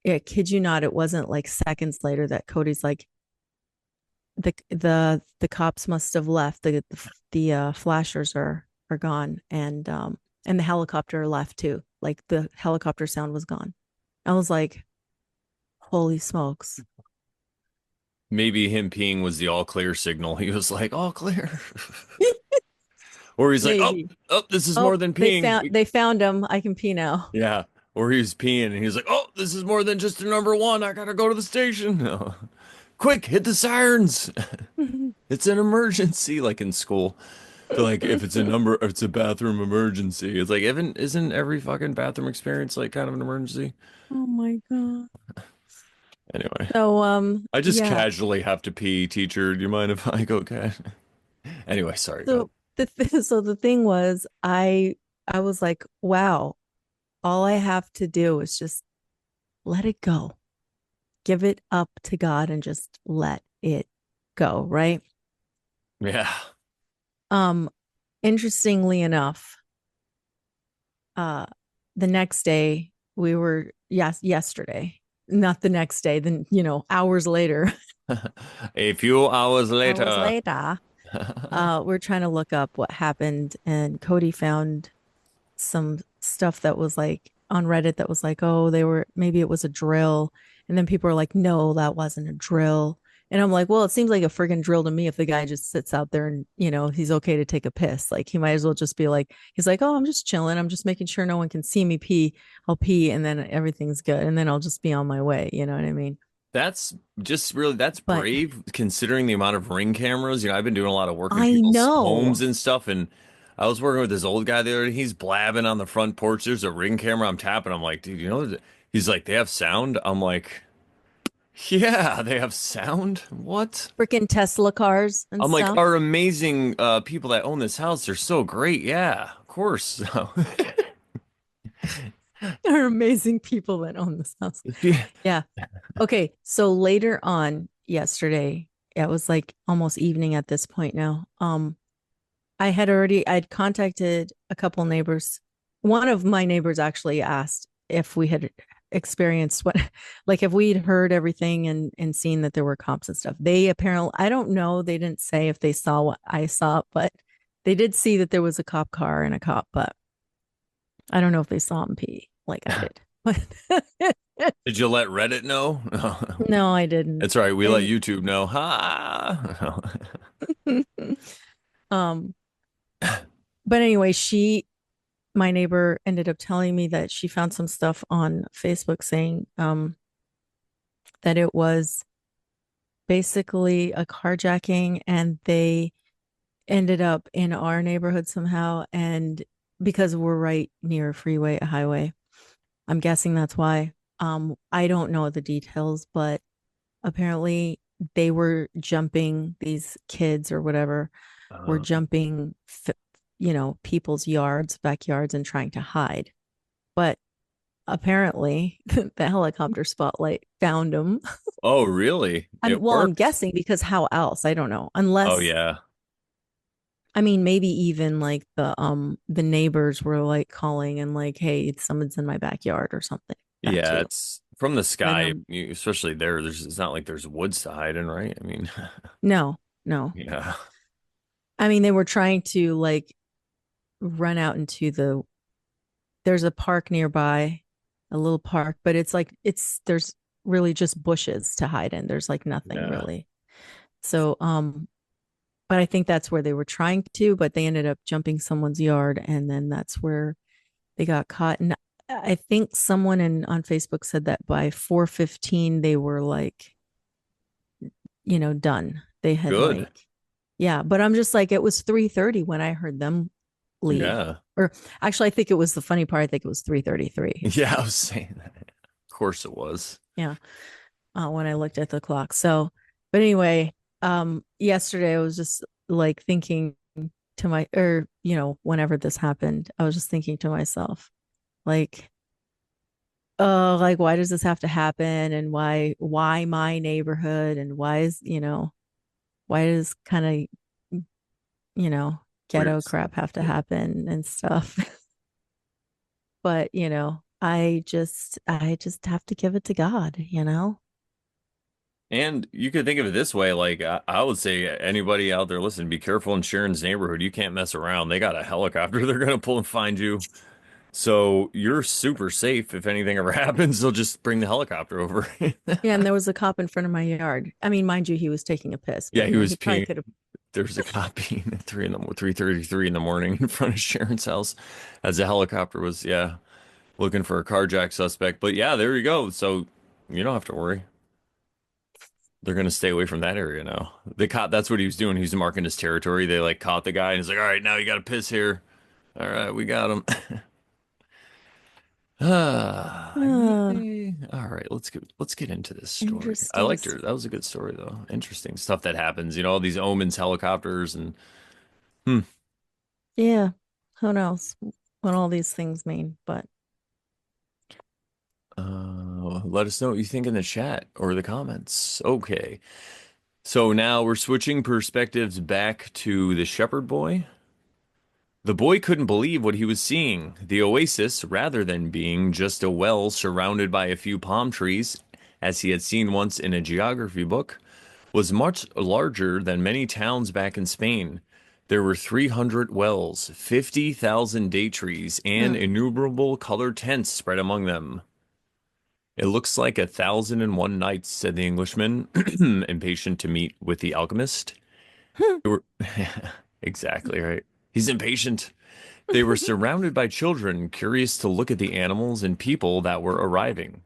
I kid you not, it wasn't like seconds later that Cody's like, the cops must have left. The flashers are gone, and the helicopter left too. Like the helicopter sound was gone. I was like, holy smokes. Maybe him peeing was the all clear signal. He was like, all clear. Or he's like, oh, Maybe. oh, this is more Oh, than they peeing. found they found him. I can pee now. Yeah. Or he was peeing and he's like, oh, this is more than just a number one. I gotta go to the station. No. Quick, hit the sirens. It's an emergency, like in school. They're like, if it's a bathroom emergency. It's like, isn't every fucking bathroom experience like kind of an emergency? Oh my God. Anyway, So I just yeah. casually have to pee, teacher. Do you mind if I go cash? Anyway, sorry, go ahead. So so the thing was I was like, wow, all I have to do is just let it go. Give it up to God and just let it go, right? Yeah. Um Interestingly enough, uh the next day we were yesterday, not the next day, then hours later, A few hours hours later. later, we're trying to look up what happened, and Cody found some stuff that was like on Reddit that was like, oh, they were maybe it was a drill. And then people are like, no, that wasn't a drill. And I'm like, well, it seems like a friggin' drill to me if the guy just sits out there and, he's okay to take a piss. Like he might as well just be like, he's like, oh, I'm just chilling. I'm just making sure no one can see me pee. I'll pee and then everything's good. And then I'll just be on my way. You know what I mean? That's just really that's But brave considering the amount of ring cameras. I've been doing a lot of work in I people's homes know and stuff, and I was working with this old guy the other day. He's blabbing on the front porch. There's a ring camera. I'm tapping. I'm like, dude, he's like, they have sound. I'm like, yeah, they have sound. What? freaking Tesla cars and I'm like, stuff our amazing people that own this house, they're so great. Yeah, of course. are amazing people that own this house. Yeah. Yeah. Okay. So later on yesterday, it was like almost evening at this point now. I'd contacted a couple neighbors. One of my neighbors actually asked if we had experienced what, like if we'd heard everything and seen that there were cops and stuff. They apparently, I don't know, they didn't say if they saw what I saw, but they did see that there was a cop car and a cop, but I don't know if they saw him pee like I did. Did you let Reddit know? No, I didn't. That's right. We let And YouTube know. Ha. um, but anyway, my neighbor ended up telling me that she found some stuff on Facebook saying that it was basically a carjacking and they ended up in our neighborhood somehow. And because we're right near a highway, I'm guessing that's why. I don't know the details, but apparently they were jumping, these kids or whatever were Uh, jumping, people's yards, backyards, and trying to hide. But apparently, the helicopter spotlight found them. oh, really? I'm It well, I'm worked? guessing because how else? I don't know. Oh, Unless, yeah. I mean, maybe even like the neighbors were like calling and like, hey, someone's in my backyard or something. That Yeah, too. it's from the But sky, especially there. It's not like there's woods to hide in, right? I mean, no, no. yeah, I mean, they were trying to like run out into there's a park nearby, a little park, but it's like there's really just bushes to hide in. There's like nothing yeah. really. So but I think that's where they were trying to, but they ended up jumping someone's yard and then that's where they got caught. And I think someone on Facebook said that by 4:15 they were like, done. They had Good. like, yeah, but I'm just like it was 3:30 when I heard them leave. Yeah. Or actually I think it was the funny part. I think it was 3:33. Yeah, I was saying that. Of course it was. Yeah. When I looked at the clock. So, but anyway, yesterday I was just like thinking to whenever this happened, I was just thinking to myself, like, oh, like why does this have to happen? And why my neighborhood? And why does kind of, you know, Weird ghetto stuff. crap have to Yeah. happen and stuff? But, I just have to give it to God. And you could think of it this way, like I would say anybody out there listen, be careful in Sharon's neighborhood. You can't mess around. They got a helicopter. They're gonna pull and find you. So you're super safe. If anything ever happens, they'll just bring the helicopter over. Yeah, and there was a cop in front of my yard. I mean, mind you, he was taking a piss, Yeah, but he was he probably peeing. could have. There's a cop peeing at 3:33 in the morning in front of Sharon's house as the helicopter was, yeah, looking for a carjack suspect. But yeah, there you go. So you don't have to worry. They're gonna stay away from that area now. The cop, that's what he was doing. He was marking his territory. They like caught the guy and he's like, all right, now you got to piss here. All right, we got him. Ah, Yay. All right, let's get into this story. I interesting. liked her. That was a good story though. Interesting stuff that happens. All these omens, helicopters, and hmm. Yeah, who knows what all these things mean, but Let us know what you think in the chat or the comments. Okay. So now we're switching perspectives back to the shepherd boy. The boy couldn't believe what he was seeing. The oasis, rather than being just a well surrounded by a few palm trees, as he had seen once in a geography book, was much larger than many towns back in Spain. There were 300 wells, 50,000 date trees, and hmm. innumerable colored tents spread among them. It looks like 1,001 nights, said the Englishman, impatient to meet with the alchemist. They were exactly right. He's impatient. They were surrounded by children, curious to look at the animals and people that were arriving.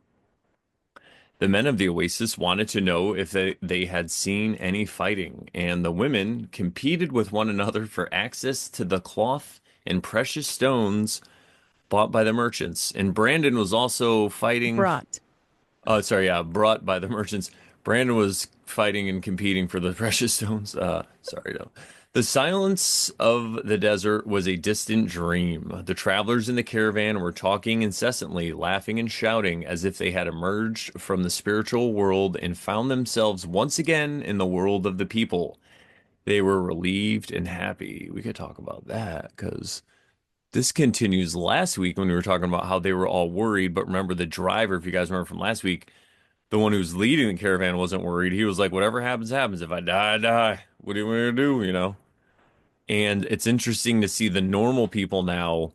The men of the oasis wanted to know if they had seen any fighting, and the women competed with one another for access to the cloth and precious stones bought by the merchants. And Brandon was also fighting. Brought. Oh, sorry, yeah, brought by the merchants. Brandon was fighting and competing for the precious stones. Sorry, no. The silence of the desert was a distant dream. The travelers in the caravan were talking incessantly, laughing and shouting as if they had emerged from the spiritual world and found themselves once again in the world of the people. They were relieved and happy. We could talk about that because this continues last week when we were talking about how they were all worried. But remember, the driver, if you guys remember from last week, the one who's leading the caravan wasn't worried. He was like, whatever happens, happens. If I die, I die. What do you want me to do? And it's interesting to see the normal people now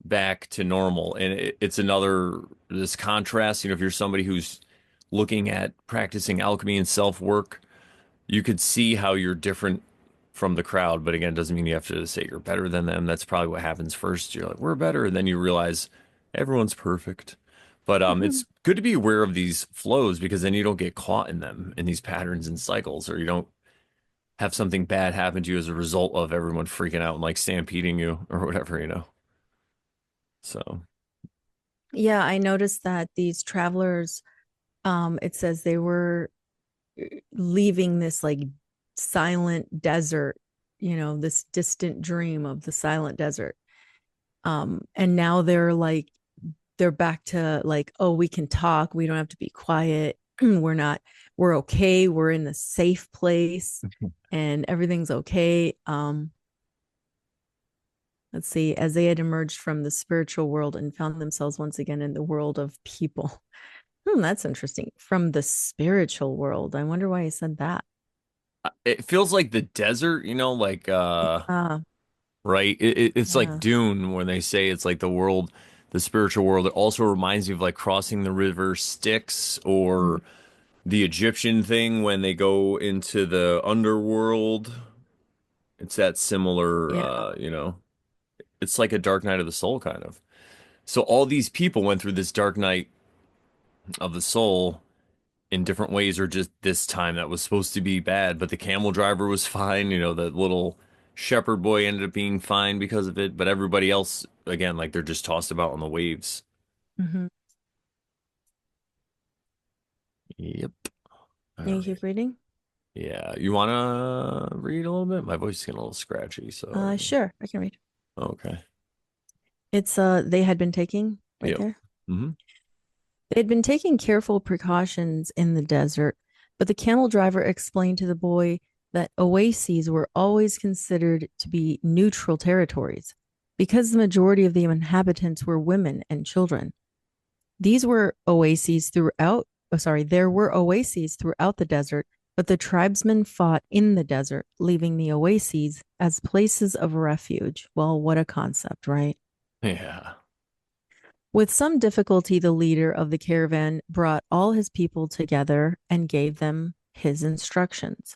back to normal. And it's this contrast. If you're somebody who's looking at practicing alchemy and self-work, you could see how you're different from the crowd. But again, it doesn't mean you have to say you're better than them. That's probably what happens first. You're like, we're better. And then you realize everyone's perfect. But it's good to be aware of these flows because then you don't get caught in them, in these patterns and cycles, or you don't have something bad happen to you as a result of everyone freaking out and like stampeding you or whatever. So, Yeah, I noticed that these travelers, it says they were leaving this like silent desert, this distant dream of the silent desert. And now they're back to like, oh, we can talk, we don't have to be quiet. We're okay, we're in the safe place and everything's okay. Let's see, as they had emerged from the spiritual world and found themselves once again in the world of people. That's interesting. From the spiritual world. I wonder why he said that. it feels like the desert, like Yeah, right? It's like yeah. Dune when they say it's like the world, the spiritual world. It also reminds me of like crossing the river Styx Mm, or the Egyptian thing when they go into the underworld. It's that similar, yeah. it's like a dark night of the soul kind of. So all these people went through this dark night of the soul in different ways, or just this time that was supposed to be bad, but the camel driver was fine. The little shepherd boy ended up being fine because of it, but everybody else, again, like they're just tossed about on the waves. Hmm. Yep. All You right. keep reading? Yeah. You want to read a little bit? My voice is getting a little scratchy, so Sure, I can read. okay. It's they had been taking right Yep. there. Hmm. They had been taking careful precautions in the desert, but the camel driver explained to the boy that oases were always considered to be neutral territories because the majority of the inhabitants were women and children. These were oases throughout, there were oases throughout the desert, but the tribesmen fought in the desert, leaving the oases as places of refuge. Well, what a concept, right? Yeah. With some difficulty, the leader of the caravan brought all his people together and gave them his instructions.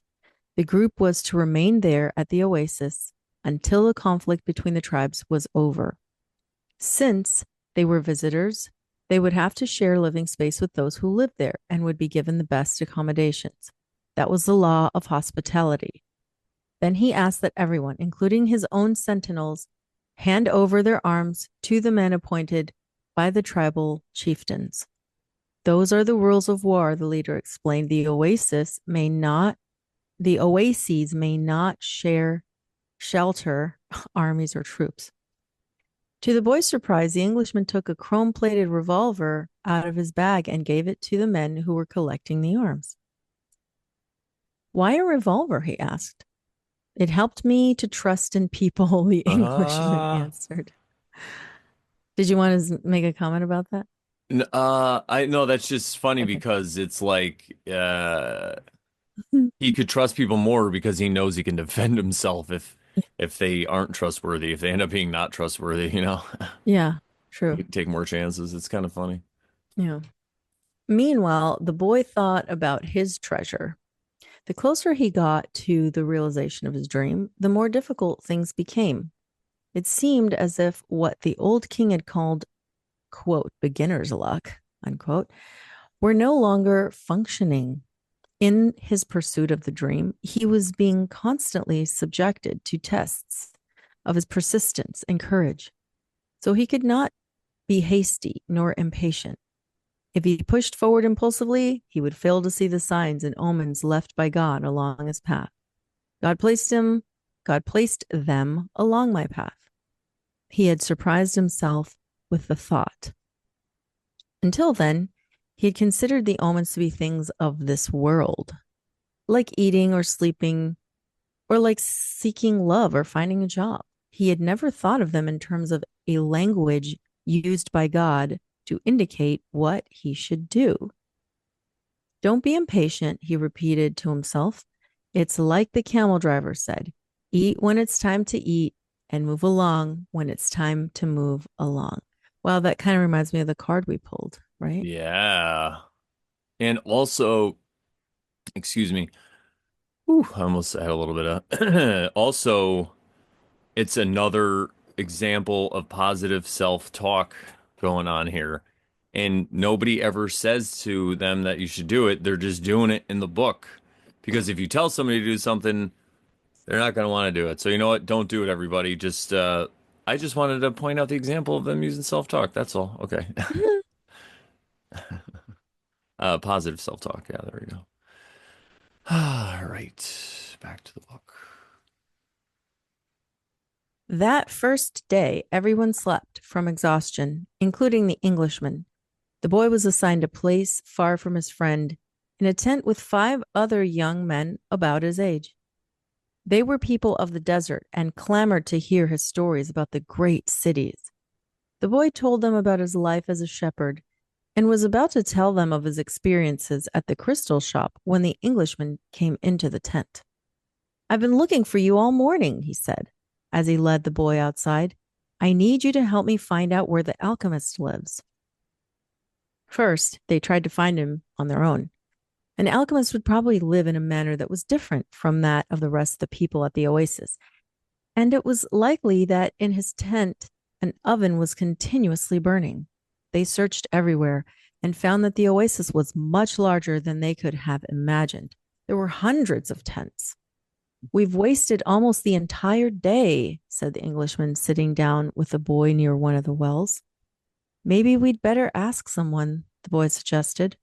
The group was to remain there at the oasis until the conflict between the tribes was over. Since they were visitors, they would have to share living space with those who lived there and would be given the best accommodations. That was the law of hospitality. Then he asked that everyone, including his own sentinels, hand over their arms to the men appointed by the tribal chieftains. Those are the rules of war, the leader explained. The oases may not share shelter armies or troops. To the boy's surprise, the Englishman took a chrome-plated revolver out of his bag and gave it to the men who were collecting the arms. Why a revolver? He asked. It helped me to trust in people, the Englishman Uh, answered. Did you want to make a comment about that? I know that's just funny Okay. because it's like he could trust people more because he knows he can defend himself if they aren't trustworthy, if they end up being not trustworthy, Yeah, he true. could take more chances. It's kind of funny. Yeah. Meanwhile, the boy thought about his treasure. The closer he got to the realization of his dream, the more difficult things became. It seemed as if what the old king had called, quote, beginner's luck, unquote, were no longer functioning. In his pursuit of the dream, he was being constantly subjected to tests of his persistence and courage. So he could not be hasty nor impatient. If he pushed forward impulsively, he would fail to see the signs and omens left by God along his path. God placed him, God placed them along my path. He had surprised himself with the thought. Until then, he had considered the omens to be things of this world, like eating or sleeping, or like seeking love or finding a job. He had never thought of them in terms of a language used by God to indicate what he should do. Don't be impatient, he repeated to himself. It's like the camel driver said, eat when it's time to eat and move along when it's time to move along. Wow, that kind of reminds me of the card we pulled, right? Yeah. And also, excuse me. Whew, I almost had a little bit of also, it's another example of positive self-talk going on here. And nobody ever says to them that you should do it. They're just doing it in the book. Because if you tell somebody to do something, they're not going to want to do it. So you know what? Don't do it, everybody. I just wanted to point out the example of them using self-talk. That's all. Okay. Positive self-talk. Yeah, there we go. All right. Back to the book. That first day, everyone slept from exhaustion, including the Englishman. The boy was assigned a place far from his friend in a tent with 5 other young men about his age. They were people of the desert and clamored to hear his stories about the great cities. The boy told them about his life as a shepherd and was about to tell them of his experiences at the crystal shop when the Englishman came into the tent. I've been looking for you all morning, he said, as he led the boy outside. I need you to help me find out where the alchemist lives. First, they tried to find him on their own. An alchemist would probably live in a manner that was different from that of the rest of the people at the oasis, and it was likely that in his tent an oven was continuously burning. They searched everywhere and found that the oasis was much larger than they could have imagined. There were hundreds of tents. We've wasted almost the entire day, said the Englishman, sitting down with the boy near one of the wells. Maybe we'd better ask someone, the boy suggested.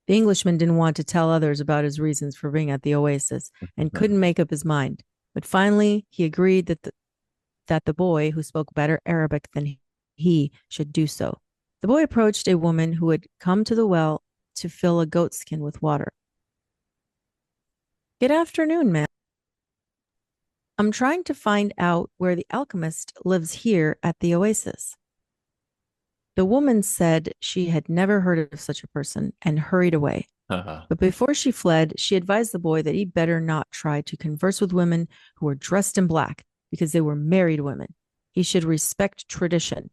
The Englishman didn't want to tell others about his reasons for being at the oasis and couldn't make up his mind. But finally, he agreed that the boy, who spoke better Arabic than he, should do so. The boy approached a woman who had come to the well to fill a goatskin with water. Good afternoon, ma'am. I'm trying to find out where the alchemist lives here at the oasis. The woman said she had never heard of such a person and hurried away. But before she fled, she advised the boy that he better not try to converse with women who were dressed in black because they were married women. He should respect tradition.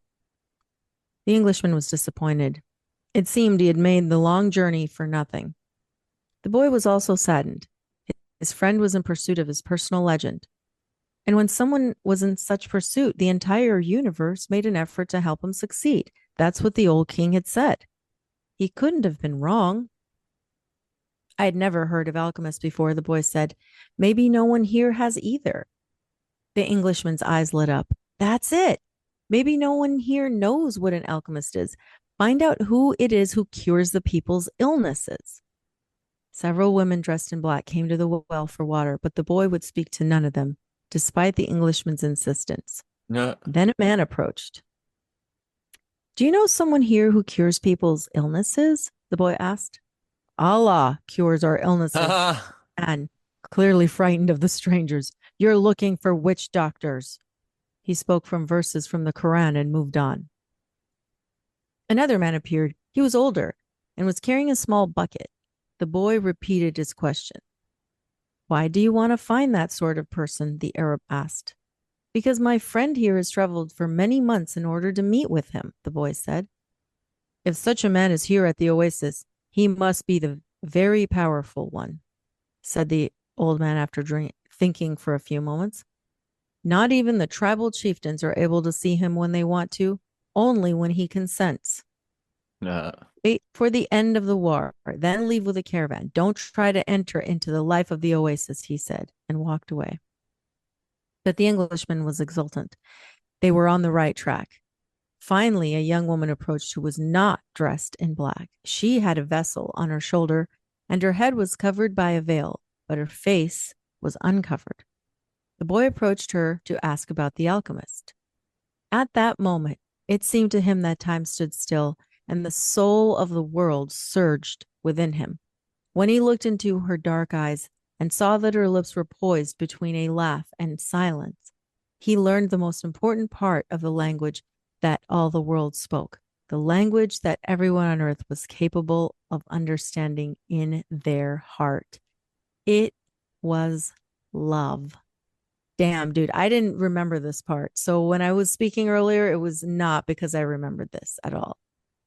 The Englishman was disappointed. It seemed he had made the long journey for nothing. The boy was also saddened. His friend was in pursuit of his personal legend. And when someone was in such pursuit, the entire universe made an effort to help him succeed. That's what the old king had said. He couldn't have been wrong. I had never heard of alchemists before, the boy said. Maybe no one here has either. The Englishman's eyes lit up. That's it. Maybe no one here knows what an alchemist is. Find out who it is who cures the people's illnesses. Several women dressed in black came to the well for water, but the boy would speak to none of them, despite the Englishman's insistence. No. Then a man approached. Do you know someone here who cures people's illnesses? The boy asked. Allah cures our illnesses. And clearly frightened of the strangers, you're looking for witch doctors. He spoke from verses from the Quran and moved on. Another man appeared. He was older and was carrying a small bucket. The boy repeated his question. Why do you want to find that sort of person? The Arab asked. Because my friend here has traveled for many months in order to meet with him, the boy said. If such a man is here at the oasis, he must be the very powerful one, said the old man after thinking for a few moments. Not even the tribal chieftains are able to see him when they want to, only when he consents. No. Wait for the end of the war, then leave with a caravan. Don't try to enter into the life of the oasis, he said, and walked away. But the Englishman was exultant. They were on the right track. Finally, a young woman approached who was not dressed in black. She had a vessel on her shoulder, and her head was covered by a veil, but her face was uncovered. The boy approached her to ask about the alchemist. At that moment, it seemed to him that time stood still, and the soul of the world surged within him. When he looked into her dark eyes and saw that her lips were poised between a laugh and silence, he learned the most important part of the language that all the world spoke, the language that everyone on earth was capable of understanding in their heart. It was love. Damn, dude, I didn't remember this part. So when I was speaking earlier, it was not because I remembered this at all.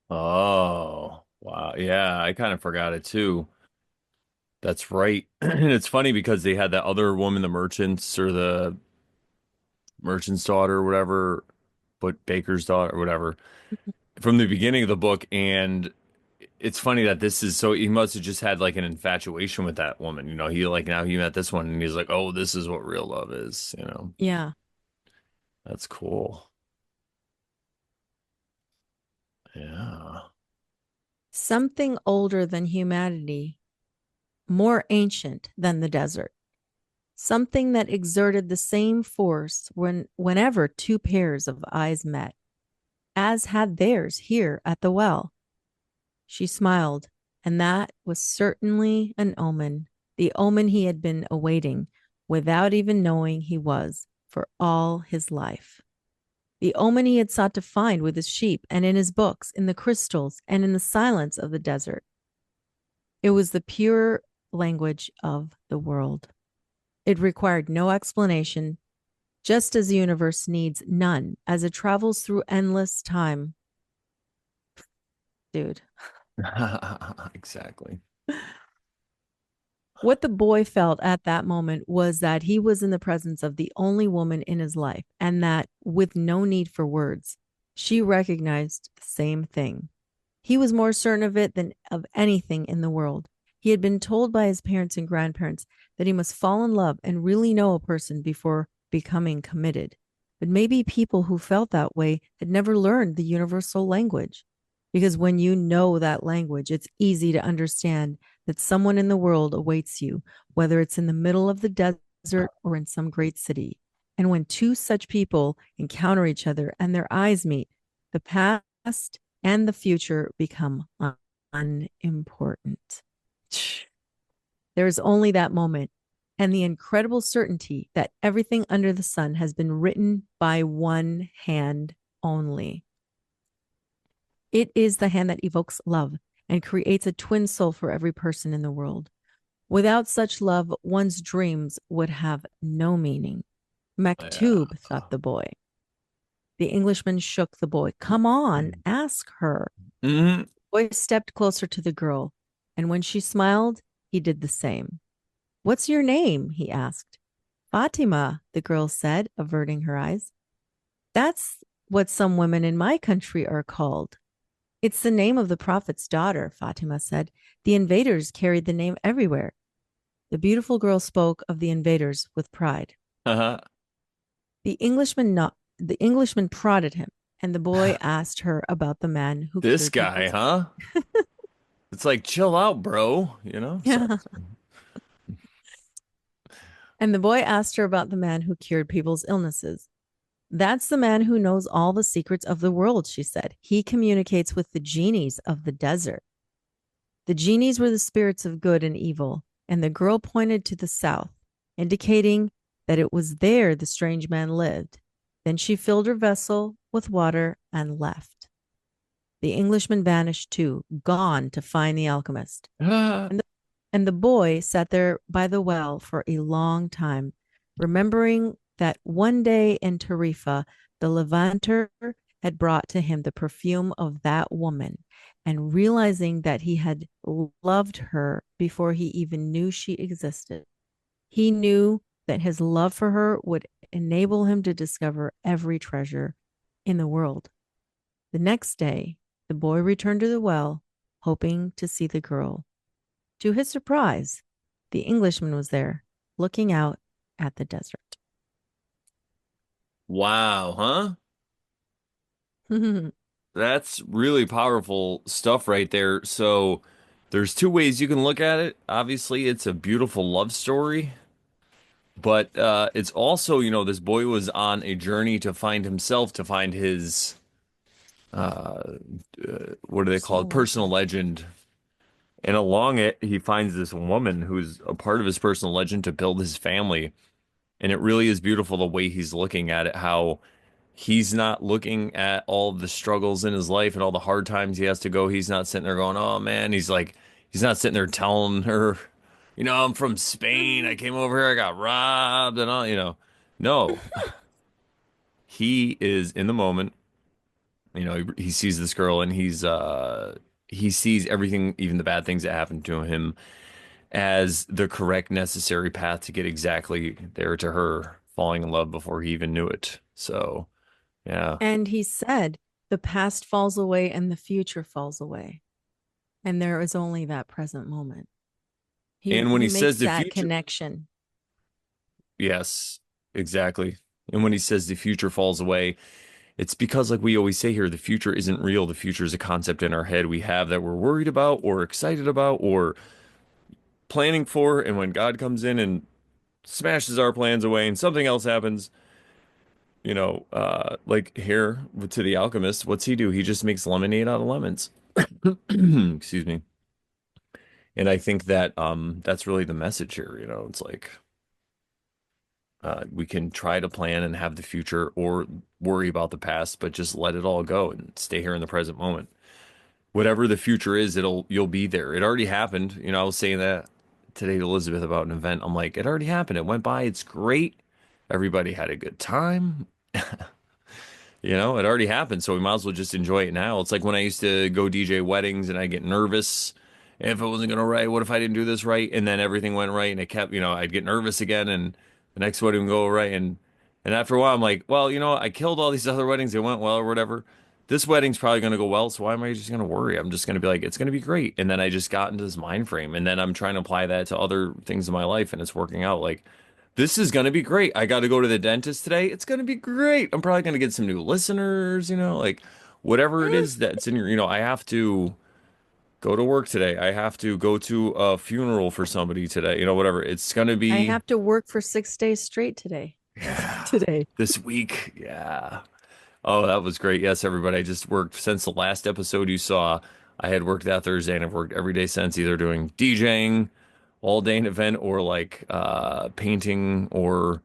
Oh, wow. Yeah, I kind of forgot it too. That's right. And it's funny because they had that other woman, the merchants or the merchant's daughter or whatever, but baker's daughter or whatever, from the beginning of the book. And it's funny that this is so he must have just had like an infatuation with that woman. He like now he met this one and he's like, oh, this is what real love is. Yeah. That's cool. Yeah. Something older than humanity, more ancient than the desert. Something that exerted the same force whenever two pairs of eyes met, as had theirs here at the well. She smiled, and that was certainly an omen, the omen he had been awaiting without even knowing he was for all his life. The omen he had sought to find with his sheep and in his books, in the crystals and in the silence of the desert. It was the pure language of the world. It required no explanation, just as the universe needs none as it travels through endless time. Dude. Exactly. What the boy felt at that moment was that he was in the presence of the only woman in his life, and that, with no need for words, she recognized the same thing. He was more certain of it than of anything in the world. He had been told by his parents and grandparents that he must fall in love and really know a person before becoming committed. But maybe people who felt that way had never learned the universal language. Because when you know that language, it's easy to understand that someone in the world awaits you, whether it's in the middle of the desert or in some great city. And when two such people encounter each other and their eyes meet, the past and the future become unimportant. There is only that moment and the incredible certainty that everything under the sun has been written by one hand only. It is the hand that evokes love and creates a twin soul for every person in the world. Without such love, one's dreams would have no meaning. Yeah. Maktub, thought the boy. The Englishman shook the boy. Come on, ask her. Hmm. The boy stepped closer to the girl, and when she smiled, he did the same. What's your name? He asked. Fatima, the girl said, averting her eyes. That's what some women in my country are called. It's the name of the prophet's daughter, Fatima said. The invaders carried the name everywhere. The beautiful girl spoke of the invaders with pride. Uh-huh. The Englishman prodded him. And the boy asked her about the man who This cured guy, people's. huh? It's like, chill out, bro. You know? Sorry. Yeah. And the boy asked her about the man who cured people's illnesses. That's the man who knows all the secrets of the world, she said. He communicates with the genies of the desert. The genies were the spirits of good and evil, and the girl pointed to the south, indicating that it was there the strange man lived. Then she filled her vessel with water and left. The Englishman vanished too, gone to find the alchemist. Ah. And the, and the boy sat there by the well for a long time, remembering that one day in Tarifa, the Levanter had brought to him the perfume of that woman, and realizing that he had loved her before he even knew she existed. He knew that his love for her would enable him to discover every treasure in the world. The next day, the boy returned to the well, hoping to see the girl. To his surprise, the Englishman was there, looking out at the desert. Wow, huh? That's really powerful stuff right there. So there's two ways you can look at it. Obviously, it's a beautiful love story, but it's also, this boy was on a journey to find himself, to find his what do they call it? Personal Personal legend. legend. And along it, he finds this woman who's a part of his personal legend to build his family. And it really is beautiful the way he's looking at it, how he's not looking at all the struggles in his life and all the hard times he has to go. He's not sitting there going, "Oh man," he's not sitting there telling her, "I'm from Spain. I came over here, I got robbed and all, No, he is in the moment. He sees this girl and he sees everything, even the bad things that happen to him, as the correct necessary path to get exactly there to her, falling in love before he even knew it. So, yeah. And he said, the past falls away and the future falls away. And there is only that present moment. He And when he he says makes the that future, connection. yes, exactly. And when he says the future falls away, it's because, like we always say here, the future isn't real. The future is a concept in our head we have that we're worried about or excited about or planning for. And when God comes in and smashes our plans away and something else happens, like here to the alchemist, what's he do? He just makes lemonade out of lemons. Excuse me. And I think that that's really the message here, it's like we can try to plan and have the future or worry about the past, but just let it all go and stay here in the present moment. Whatever the future is, you'll be there. It already happened. I was saying that today to Elizabeth about an event. I'm like, it already happened. It went by. It's great. Everybody had a good time. It already happened, so we might as well just enjoy it now. It's like when I used to go DJ weddings and I get nervous if it wasn't gonna right. What if I didn't do this right? And then everything went right, and it kept, I'd get nervous again, and the next wedding would go right, and after a while, I'm like, well, I killed all these other weddings. They went well or whatever. This wedding's probably gonna go well, so why am I just gonna worry? I'm just gonna be like, it's gonna be great. And then I just got into this mind frame, and then I'm trying to apply that to other things in my life, and it's working out. Like, this is gonna be great. I got to go to the dentist today. It's gonna be great. I'm probably gonna get some new listeners, like whatever it Eh, is that's in your, I have to go to work today. I have to go to a funeral for somebody today, whatever. It's gonna I be, have to work for 6 days straight today. yeah, Today. this week. Yeah. Oh, that was great. Yes, everybody. I just worked since the last episode you saw. I had worked that Thursday and I've worked every day since, either doing DJing all day an event or like painting or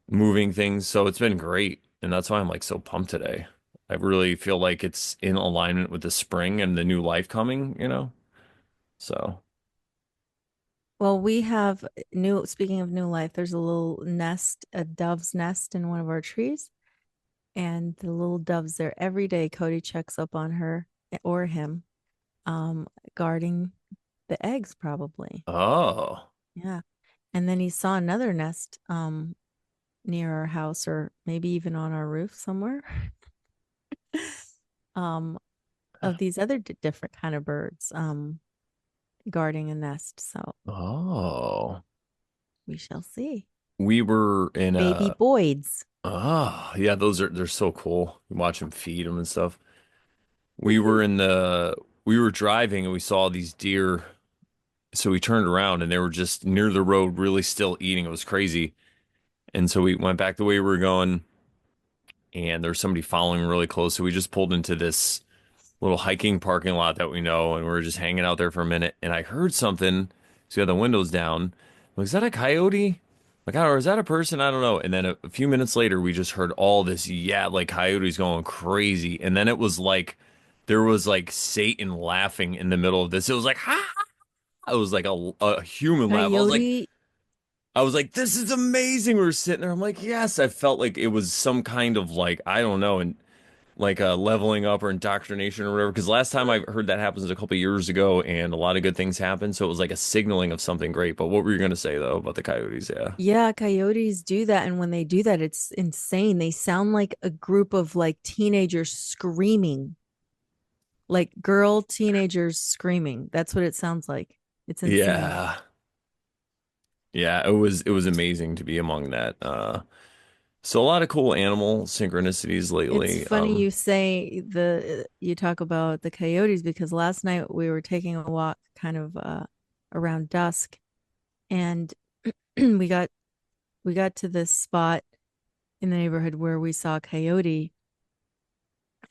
moving things. So it's been great. And that's why I'm like so pumped today. I really feel like it's in alignment with the spring and the new life coming. So, Well, we have speaking of new life, there's a little nest, a dove's nest in one of our trees. And the little doves there every day. Cody checks up on her or him, um, guarding the eggs, probably. oh, Yeah. And then he saw another nest near our house or maybe even on our roof somewhere. um of these other different kind of birds guarding a nest. So oh, we shall see. We were in Baby a Boyd's. yeah, they're so cool. You watch them feed them and stuff. We were in the we were driving and we saw these deer. So we turned around and they were just near the road, really still eating. It was crazy. And so we went back the way we were going, and there was somebody following really close. So we just pulled into this little hiking parking lot that we know, and we were just hanging out there for a minute. And I heard something. So we had the windows down. I'm like, is that a coyote? Like, or is that a person? I don't know. And then a few minutes later, we just heard all this, yeah, like coyotes going crazy. And then it was like there was like Satan laughing in the middle of this. It was like, ha! It was like a human laugh. Coyote. I was like, this is amazing. We were sitting there. I'm like, yes. I felt like it was some kind of like, I don't know, and like leveling up or indoctrination or whatever. Because last time I heard that happens a couple years ago, and a lot of good things happened. So it was like a signaling of something great. But what were you gonna say though about the coyotes? Yeah. Yeah, coyotes do that. And when they do that, it's insane. They sound like a group of like teenagers screaming, like girl teenagers screaming. That's what it sounds like. It's insane. Yeah. Yeah, it was amazing to be among that. So a lot of cool animal synchronicities It's lately. funny you say you talk about the coyotes because last night we were taking a walk kind of around dusk and we got we got to this spot in the neighborhood where we saw a coyote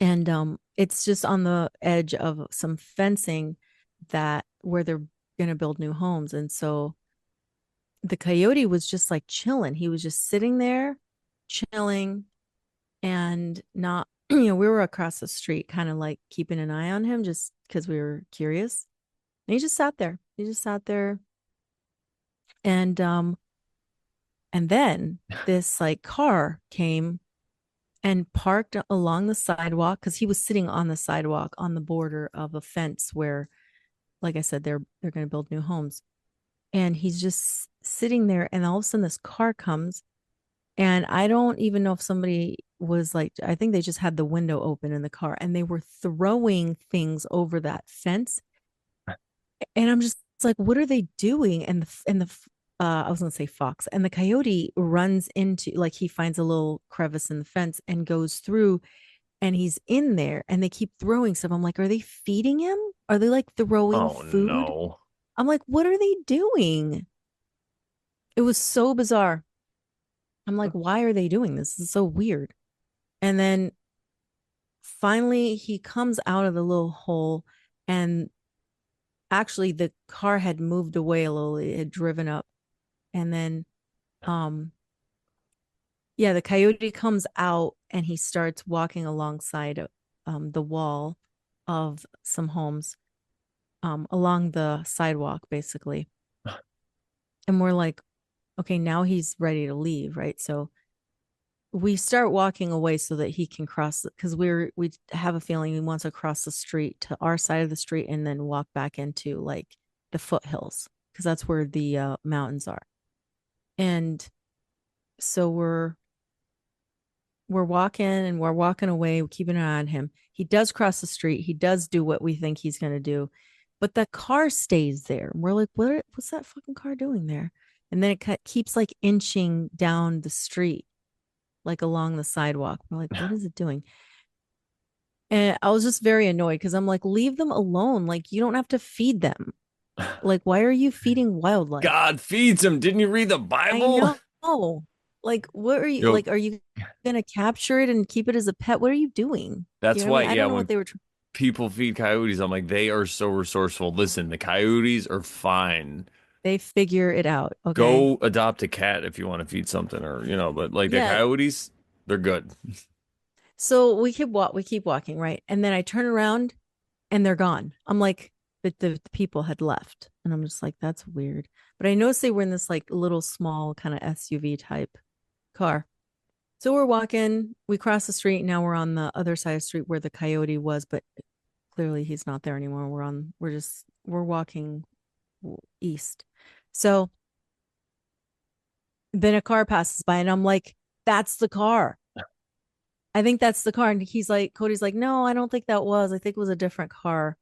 and it's just on the edge of some fencing that where they're going to build new homes and so the coyote was just like chilling. He was just sitting there chilling and not we were across the street kind of like keeping an eye on him just because we were curious. And he just sat there and then this like car came and parked along the sidewalk because he was sitting on the sidewalk on the border of a fence where like I said they're going to build new homes and he's just sitting there and all of a sudden this car comes and I don't even know if somebody was like I think they just had the window open in the car and they were throwing things over that fence and I'm just like what are they doing and the I was gonna say fox and the coyote runs into like he finds a little crevice in the fence and goes through and he's in there and they keep throwing stuff. I'm like, are they feeding him? Are they like throwing Oh food? no. I'm like, what are they doing? It was so bizarre. I'm like, why are they doing this? This is so weird. And then finally he comes out of the little hole and actually the car had moved away a little. It had driven up. And then um yeah, the coyote comes out and he starts walking alongside the wall of some homes along the sidewalk, basically. And we're like, okay, now he's ready to leave, right? So we start walking away so that he can cross because we have a feeling he wants to cross the street to our side of the street and then walk back into like the foothills because that's where the mountains are. And so we're walking and we're walking away, we're keeping an eye on him. He does cross the street. He does do what we think he's going to do, but the car stays there. We're like, what's that fucking car doing there? And then it keeps like inching down the street, like along the sidewalk. We're like, what is it doing? And I was just very annoyed because I'm like, leave them alone. Like, you don't have to feed them. Like, why are you feeding wildlife? God feeds him. Didn't you read the I Bible? know. Like, what are you Yo, like? Are you gonna capture it and keep it as a pet? What are you doing? You that's know what I why, mean? I yeah, don't know what when they were. people feed coyotes, I'm like, they are so resourceful. Listen, the coyotes are fine. They figure it out. Okay. Go adopt a cat if you want to feed something or, but like the Yeah. coyotes, they're good. So we keep walking, right? And then I turn around and they're gone. I'm like, the people had left. And I'm just like, that's weird. But I noticed they were in this like little small kind of SUV type car. So we're walking, we cross the street. Now we're on the other side of the street where the coyote was, but clearly he's not there anymore. We're walking east. So then a car passes by and I'm like, that's the car. I think that's the car. And Cody's like, no, I don't think that was. I think it was a different car.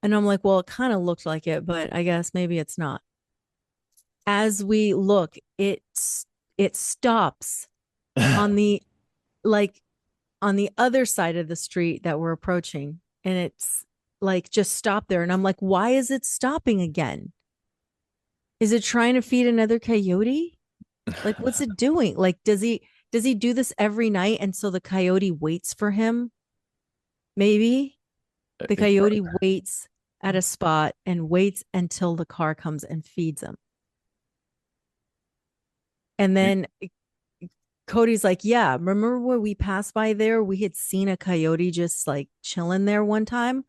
And I'm like, well, it kind of looked like it, but I guess maybe it's not. as we look, it stops on the like on the other side of the street that we're approaching, and it's like just stop there, and I'm like, why is it stopping again? Is it trying to feed another coyote? Like, what's it doing? Like, does he do this every night, and so the coyote waits for him? Maybe the It coyote waits at a spot and waits until the car comes and feeds him. And then Cody's like, yeah, remember when we passed by there? We had seen a coyote just like chilling there one time.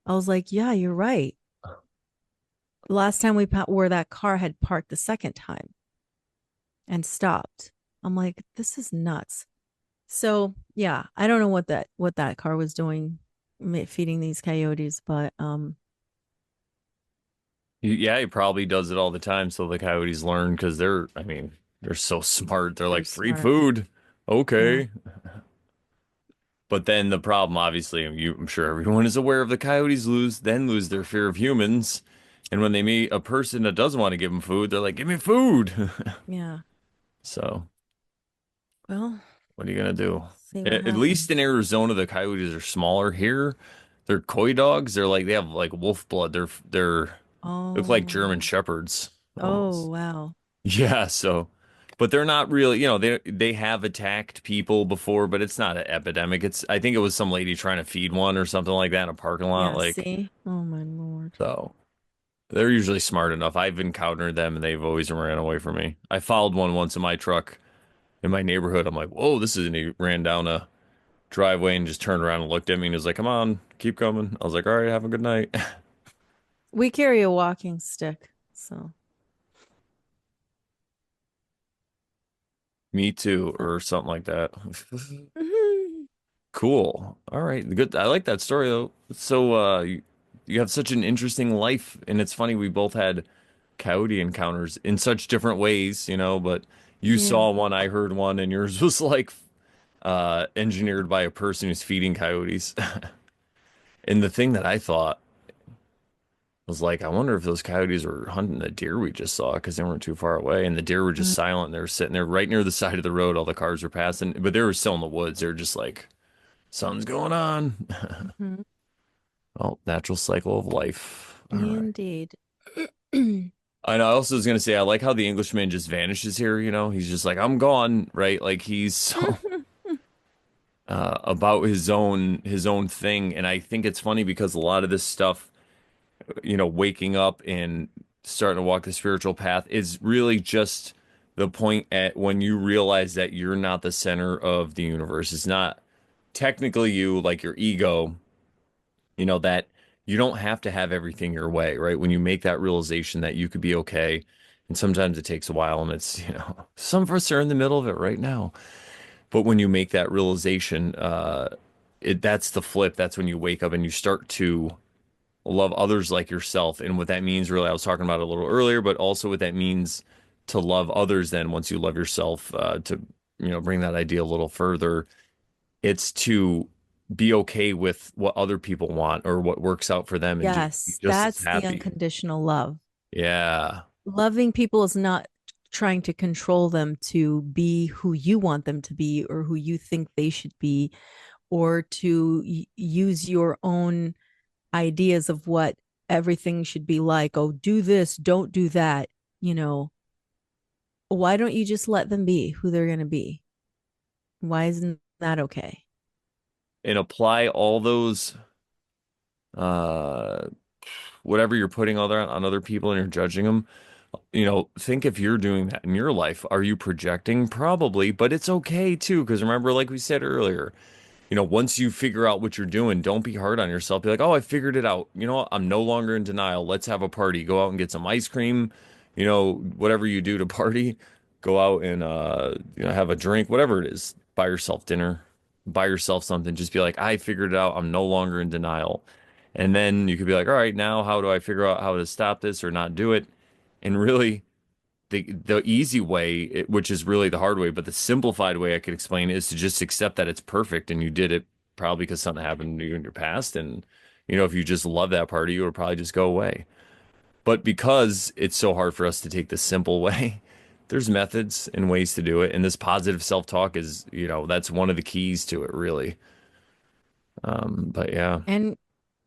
I was like, yeah, you're right. Last time where that car had parked the second time and stopped. I'm like, this is nuts. So yeah, I don't know what that car was doing, feeding these coyotes, but Yeah, he probably does it all the time. So the coyotes learn because I mean, they're so smart. They're they're like, free smart. food. Yeah. Okay. But then the problem, obviously, I'm sure everyone is aware of the coyotes lose their fear of humans. And when they meet a person that doesn't want to give them food, they're like, give me food. Yeah. So Well, what are you gonna do? see what At least in happens. Arizona, the coyotes are smaller. Here, they're coy dogs. They have like wolf blood. They're look like German Oh. shepherds Oh, almost. wow. Yeah, so but they're not really, they have attacked people before, but it's not an epidemic. I think it was some lady trying to feed one or something like that in a parking lot, Yeah, like see? Oh my Lord. so. They're usually smart enough. I've encountered them and they've always ran away from me. I followed one once in my truck in my neighborhood. I'm like, whoa, this is, and he ran down a driveway and just turned around and looked at me and was like, come on, keep coming. I was like, all right, have a good night. We carry a walking stick, so Me too, uh, or something like that. mhm. Cool. All right. Good. I like that story though. So, you have such an interesting life, and it's funny we both had coyote encounters in such different ways, but you Yeah. saw one, I heard one, and yours was like engineered by a person who's feeding coyotes. And the thing that I thought was like, I wonder if those coyotes were hunting the deer we just saw because they weren't too far away, and the deer were just silent. And they were sitting there right near the side of the road. All the cars were passing, but they were still in the woods. They were just like, something's going on. Mhm. Well, natural cycle of life. All right. Indeed. I know. I also was gonna say I like how the Englishman just vanishes here. He's just like I'm gone, right? Like he's so about his own thing, and I think it's funny because a lot of this stuff, waking up and starting to walk the spiritual path is really just the point at when you realize that you're not the center of the universe. It's not technically you, like your ego. That you don't have to have everything your way, right? When you make that realization that you could be okay, and sometimes it takes a while, and some of us are in the middle of it right now. But when you make that realization, that's the flip. That's when you wake up and you start to love others like yourself. And what that means, really, I was talking about it a little earlier, but also what that means to love others then once you love yourself, to, bring that idea a little further, it's to be okay with what other people want or what works out for them and just be Yes, just as that's the happy. unconditional love. Yeah. Loving people is not trying to control them to be who you want them to be or who you think they should be, or to use your own ideas of what everything should be like. Oh, do this, don't do that. You know, why don't you just let them be who they're going to be? Why isn't that okay? And apply all those uh whatever you're putting on other people and you're judging them. Think if you're doing that in your life, are you projecting? Probably, but it's okay too, because remember, like we said earlier, once you figure out what you're doing, don't be hard on yourself. Be like, oh, I figured it out. You know what? I'm no longer in denial. Let's have a party. Go out and get some ice cream. Whatever you do to party, go out and have a drink, whatever it is. Buy yourself dinner, buy yourself something. Just be like, I figured it out. I'm no longer in denial. And then you could be like, all right, now how do I figure out how to stop this or not do it? And really, the easy way, which is really the hard way, but the simplified way I could explain it is to just accept that it's perfect and you did it probably because something happened to you in your past. And if you just love that part of you, it'll probably just go away. But because it's so hard for us to take the simple way, there's methods and ways to do it. And this positive self-talk is, that's one of the keys to it, really. But yeah, And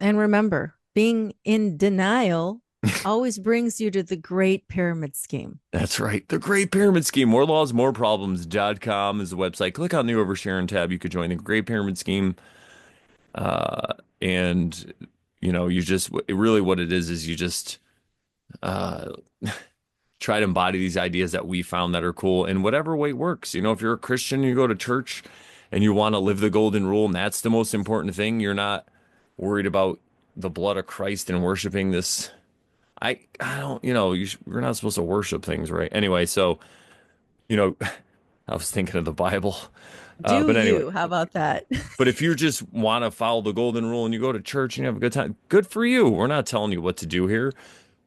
remember, being in denial always brings you to the Great Pyramid Scheme. that's right. The Great Pyramid Scheme, more laws, more problems.com is the website. Click on the Over Sharon tab. You could join the Great Pyramid Scheme. And, you just, really what it is you just, uh, try to embody these ideas that we found that are cool in whatever way works. If you're a Christian, you go to church and you want to live the golden rule, and that's the most important thing. You're not worried about the blood of Christ and worshiping this. I don't, we're not supposed to worship things, right? Anyway, so, you know, I was thinking of the Bible. Do But anyway, you? How about that? but if you just want to follow the golden rule and you go to church and you have a good time, good for you. We're not telling you what to do here.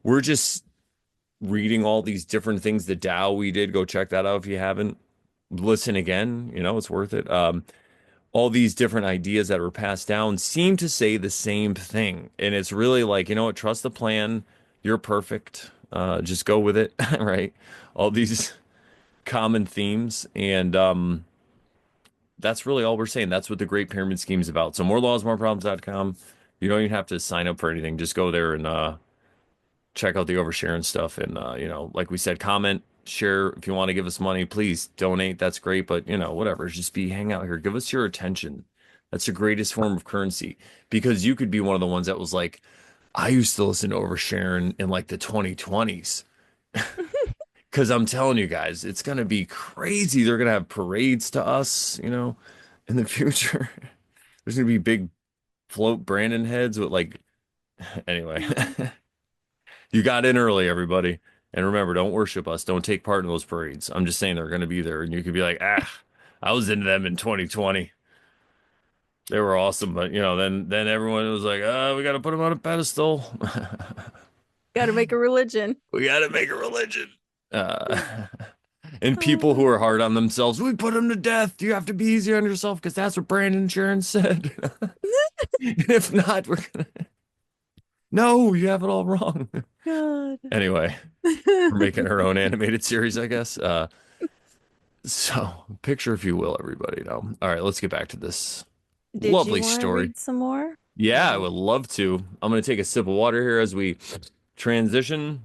We're just reading all these different things. The Tao we did, go check that out if you haven't. Listen again, it's worth it. All these different ideas that were passed down seem to say the same thing. And it's really like, what, trust the plan. You're perfect. Just go with it, right? All these common themes. And that's really all we're saying. That's what the Great Pyramid Scheme is about. So morelawsmoreproblems.com. You don't even have to sign up for anything. Just go there and check out the oversharing stuff. And, like we said, comment, share. If you want to give us money, please donate. That's great. But, whatever. Just hang out here. Give us your attention. That's the greatest form of currency because you could be one of the ones that was like, I used to listen to oversharing in like the 2020s. Because I'm telling you guys, it's going to be crazy. They're going to have parades to us, in the future. There's going to be big float Brandon heads with like, anyway. You got in early, everybody. And remember, don't worship us. Don't take part in those parades. I'm just saying they're going to be there. And you could be like, I was into them in 2020. They were awesome. But, then everyone was like, we got to put them on a pedestal. Got to make a religion. We got to make a religion. And people who are hard on themselves, we put them to death. You have to be easy on yourself because that's what Brandon and Sharon said. And if not, we're going to. No, you have it all wrong. God. Anyway. We're making our own animated series, I guess. So picture if you will, everybody. Now, all right, let's get back to this Did you lovely want to story. read some more? Yeah, I Or would love to. I'm gonna take a sip of water here as we transition.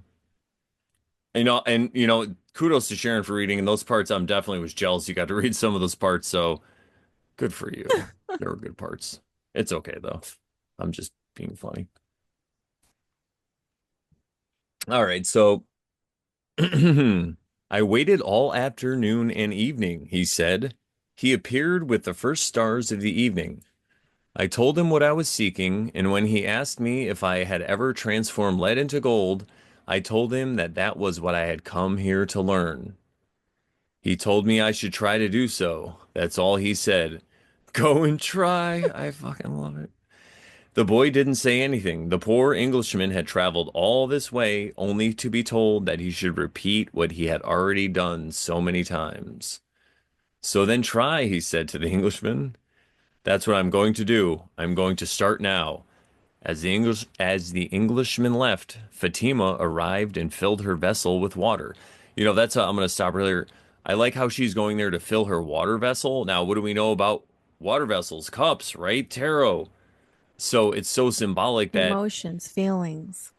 Kudos to Sharon for reading. And those parts, I'm definitely was jealous. You got to read some of those parts, so good for you. There were good parts. It's okay though. I'm just being funny. All right, so I waited all afternoon and evening, he said. He appeared with the first stars of the evening. I told him what I was seeking, and when he asked me if I had ever transformed lead into gold, I told him that that was what I had come here to learn. He told me I should try to do so. That's all he said. Go and try. I fucking love it. The boy didn't say anything. The poor Englishman had traveled all this way only to be told that he should repeat what he had already done so many times. So then try, he said to the Englishman. That's what I'm going to do. I'm going to start now. As the Englishman left, Fatima arrived and filled her vessel with water. That's how I'm going to stop earlier. I like how she's going there to fill her water vessel. Now, what do we know about water vessels? Cups, right? Tarot. So it's so symbolic that emotions, feelings.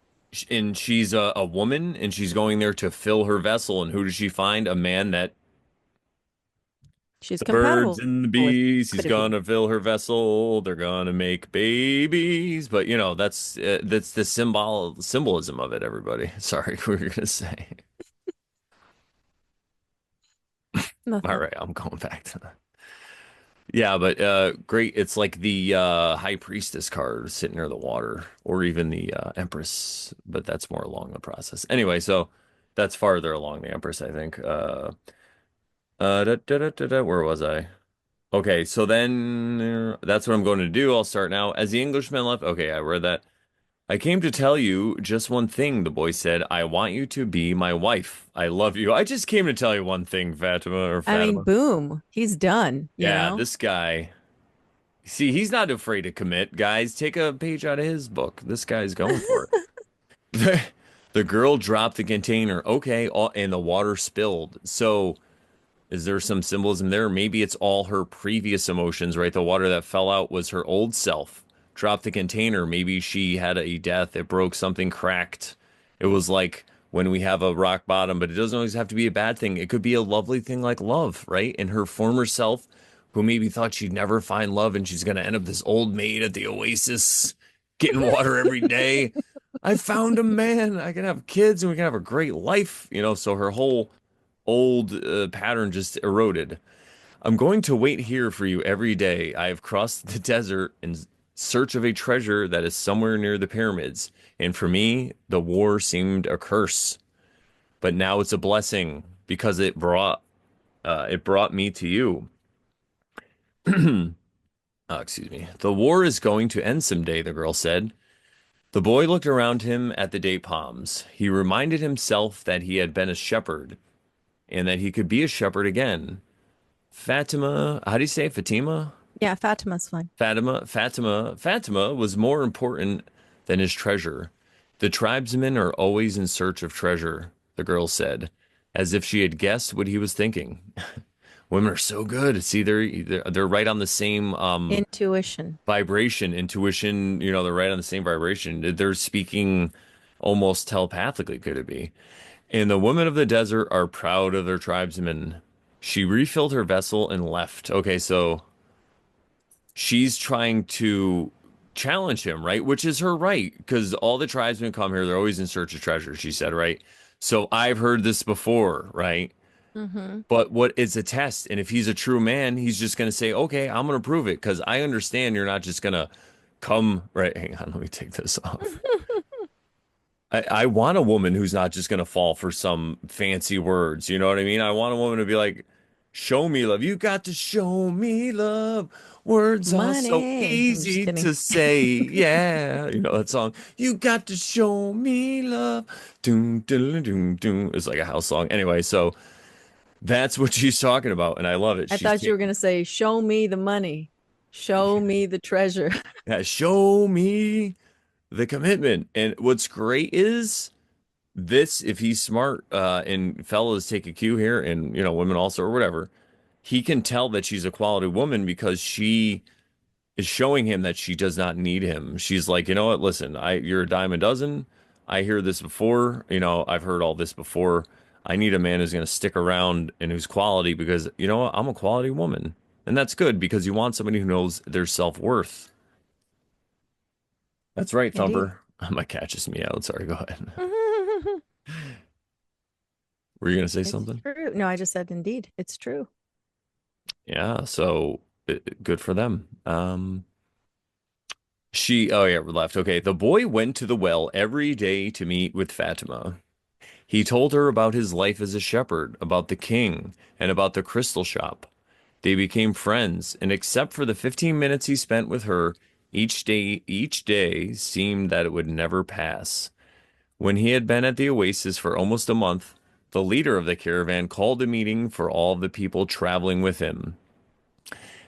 and she's a woman and she's going there to fill her vessel. And who does she find? A man that She's the birds compatible and the with. bees, he's Could it be? gonna fill her vessel. They're gonna make babies. But that's the symbolism of it, everybody. Sorry, what were you gonna say? All Nothing. right, I'm going back to that. Yeah, but great. It's like the high priestess card sitting near the water, or even the empress, but that's more along the process. Anyway, so that's farther along the empress, I think. Where was I? Okay, so then that's what I'm going to do. I'll start now. As the Englishman left, okay, I read that. I came to tell you just one thing, the boy said. I want you to be my wife. I love you. I just came to tell you one thing, Fatima or I mean, Fatima. boom, he's done, you Yeah, know? this guy. See, he's not afraid to commit, guys. Take a page out of his book. This guy's going for it. The girl dropped the container. Okay, and the water spilled. So is there some symbolism there? Maybe it's all her previous emotions, right? The water that fell out was her old self. Dropped the container. Maybe she had a death. It broke, something cracked. It was like when we have a rock bottom, but it doesn't always have to be a bad thing. It could be a lovely thing like love, right? And her former self, who maybe thought she'd never find love and she's going to end up this old maid at the oasis getting water every day. I found a man. I can have kids and we can have a great life, So her whole old pattern just eroded. I'm going to wait here for you every day. I have crossed the desert in search of a treasure that is somewhere near the pyramids. And for me, the war seemed a curse, but now it's a blessing because it brought me to you. Excuse me. The war is going to end someday, the girl said. The boy looked around him at the date palms. He reminded himself that he had been a shepherd and that he could be a shepherd again. Fatima, how do you say it? Fatima? Yeah, Fatima's fine. Fatima was more important than his treasure. The tribesmen are always in search of treasure, the girl said, as if she had guessed what he was thinking. Women are so good. See, they're right on the same Intuition. vibration, intuition, they're right on the same vibration. They're speaking almost telepathically, could it be? And the women of the desert are proud of their tribesmen. She refilled her vessel and left. Okay, so she's trying to challenge him, right? Which is her right, because all the tribesmen come here, they're always in search of treasure, she said, right? So I've heard this before, right? Mm-hmm. But what is a test? And if he's a true man, he's just going to say, okay, I'm going to prove it because I understand you're not just going to come, right? Hang on, let me take this off. I want a woman who's not just going to fall for some fancy words. You know what I mean? I want a woman to be like, show me love. You got to show me love. Words are so Money. I'm just easy kidding. to say. Yeah. You know that song. You got to show me love. Doom, doom, doom, doom. It's like a house song. Anyway, so that's what she's talking about. And I love it. I She's, thought you were going to say, show me the money. Show me the treasure. yeah, show me the commitment. And what's great is this, if he's smart, and fellas take a cue here, and women also or whatever, he can tell that she's a quality woman because she is showing him that she does not need him. She's like, you know what? Listen, you're a dime a dozen. I hear this before. I've heard all this before. I need a man who's going to stick around and who's quality because you know what? I'm a quality woman, and that's good because you want somebody who knows their self-worth. That's right, Indeed. Thumper. My cat just meowed. Sorry, go ahead. Were you going to say It's something? true. No, I just said indeed. It's true. Yeah, so good for them. Oh yeah, we're left. Okay, the boy went to the well every day to meet with Fatima. He told her about his life as a shepherd, about the king, and about the crystal shop. They became friends, and except for the 15 minutes he spent with her, each day seemed that it would never pass. When he had been at the oasis for almost a month, the leader of the caravan called a meeting for all of the people traveling with him.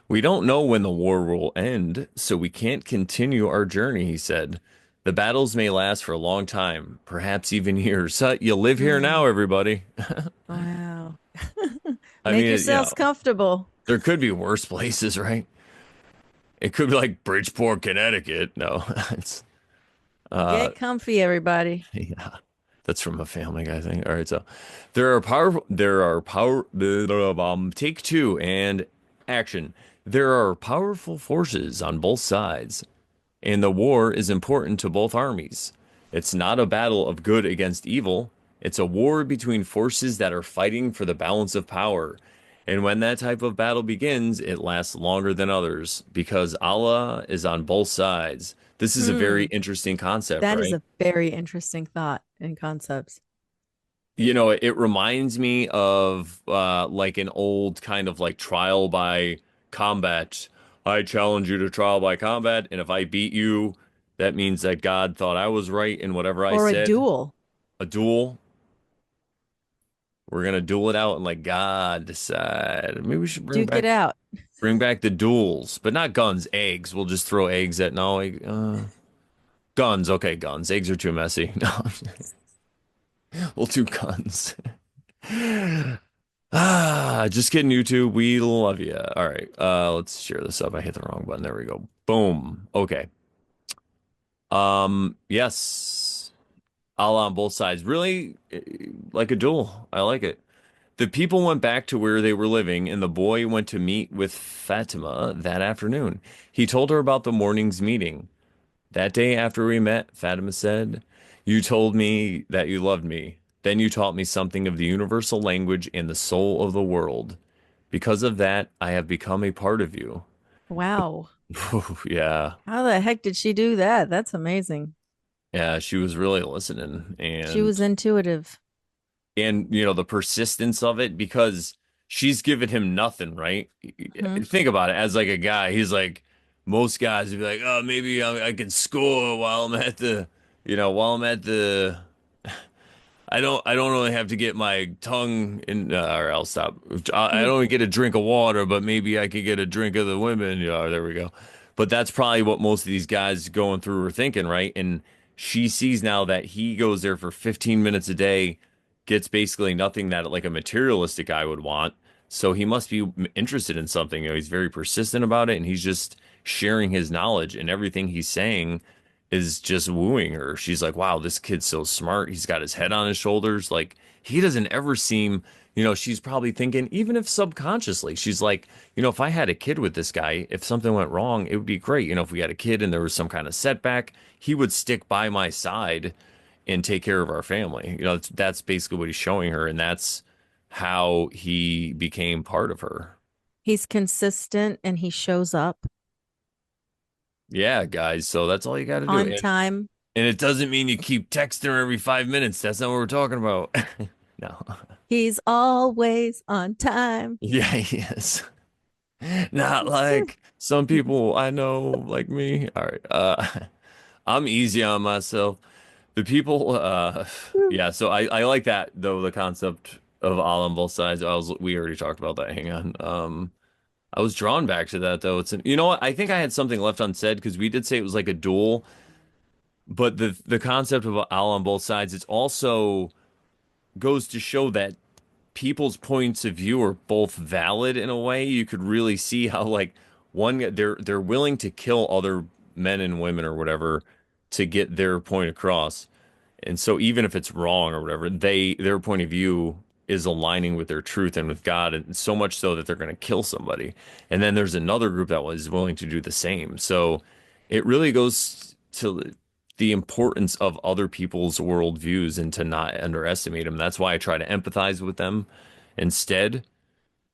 We don't know when the war will end, so we can't continue our journey, he said. The battles may last for a long time, perhaps even years. You live here now, Mm. everybody. Wow. I Make mean, yourselves comfortable. there could be worse places, right? It could be like Bridgeport, Connecticut. No, it's uh Get comfy, everybody. yeah. That's from a Family Guy thing. All right, so there are take two and action. There are powerful forces on both sides, and the war is important to both armies. It's not a battle of good against evil. It's a war between forces that are fighting for the balance of power. And when that type of battle begins, it lasts longer than others because Allah is on both sides. This is a very Hmm. interesting concept, That is right? a very interesting thought and concepts. It reminds me of like an old kind of like trial by combat. I challenge you to trial by combat, and if I beat you, that means that God thought I was right in whatever I Or a said. duel. A duel. We're gonna duel it out and let God decide. Maybe we should bring Duke it back out. bring back the duels, but not guns, eggs. We'll just throw eggs at no guns. Okay, guns. Eggs are too messy. No. We'll do guns. Just kidding, YouTube. We love you. All right. Let's share this up. I hit the wrong button. There we go. Boom. Okay. Yes. All on both sides. Really like a duel. I like it. The people went back to where they were living, and the boy went to meet with Fatima that afternoon. He told her about the morning's meeting. That day after we met, Fatima said, you told me that you loved me. Then you taught me something of the universal language and the soul of the world. Because of that, I have become a part of you. Wow. Yeah. How the heck did she do that? That's amazing. Yeah, she was really listening She was and intuitive. the persistence of it because she's given him nothing, right? Hmm. Think about it as like a guy. He's like most guys would be like, "Oh, maybe I can score while I'm at while I'm at the I don't really have to get my tongue in, or I'll stop. I don't get a drink of water, but maybe I could get a drink of the women. Yeah, there we go. But that's probably what most of these guys going through are thinking, right? And she sees now that he goes there for 15 minutes a day, gets basically nothing that like a materialistic guy would want. So he must be interested in something. He's very persistent about it, and he's just sharing his knowledge, and everything he's saying is just wooing her. She's like, wow, this kid's so smart. He's got his head on his shoulders. Like, he doesn't ever seem, she's probably thinking, even if subconsciously, she's like, if I had a kid with this guy, if something went wrong, it would be great. If we had a kid and there was some kind of setback, he would stick by my side and take care of our family. That's basically what he's showing her. And that's how he became part of her. He's consistent and he shows up Yeah, guys. So that's all you got to do. on time. And it doesn't mean you keep texting her every 5 minutes. That's not what we're talking about. No. He's always on time. Yeah, he is. Not like some people I know like me. All right. I'm easy on myself. The people, yeah, so I like that though, the concept of all on both sides. We already talked about that. Hang on. I was drawn back to that though. You know what? I think I had something left unsaid because we did say it was like a duel, but the concept of all on both sides, it's also goes to show that people's points of view are both valid in a way. You could really see how like they're willing to kill other men and women or whatever to get their point across. And so even if it's wrong or whatever, their point of view is aligning with their truth and with God, and so much so that they're going to kill somebody. And then there's another group that was willing to do the same. So it really goes to the importance of other people's worldviews and to not underestimate them. That's why I try to empathize with them instead,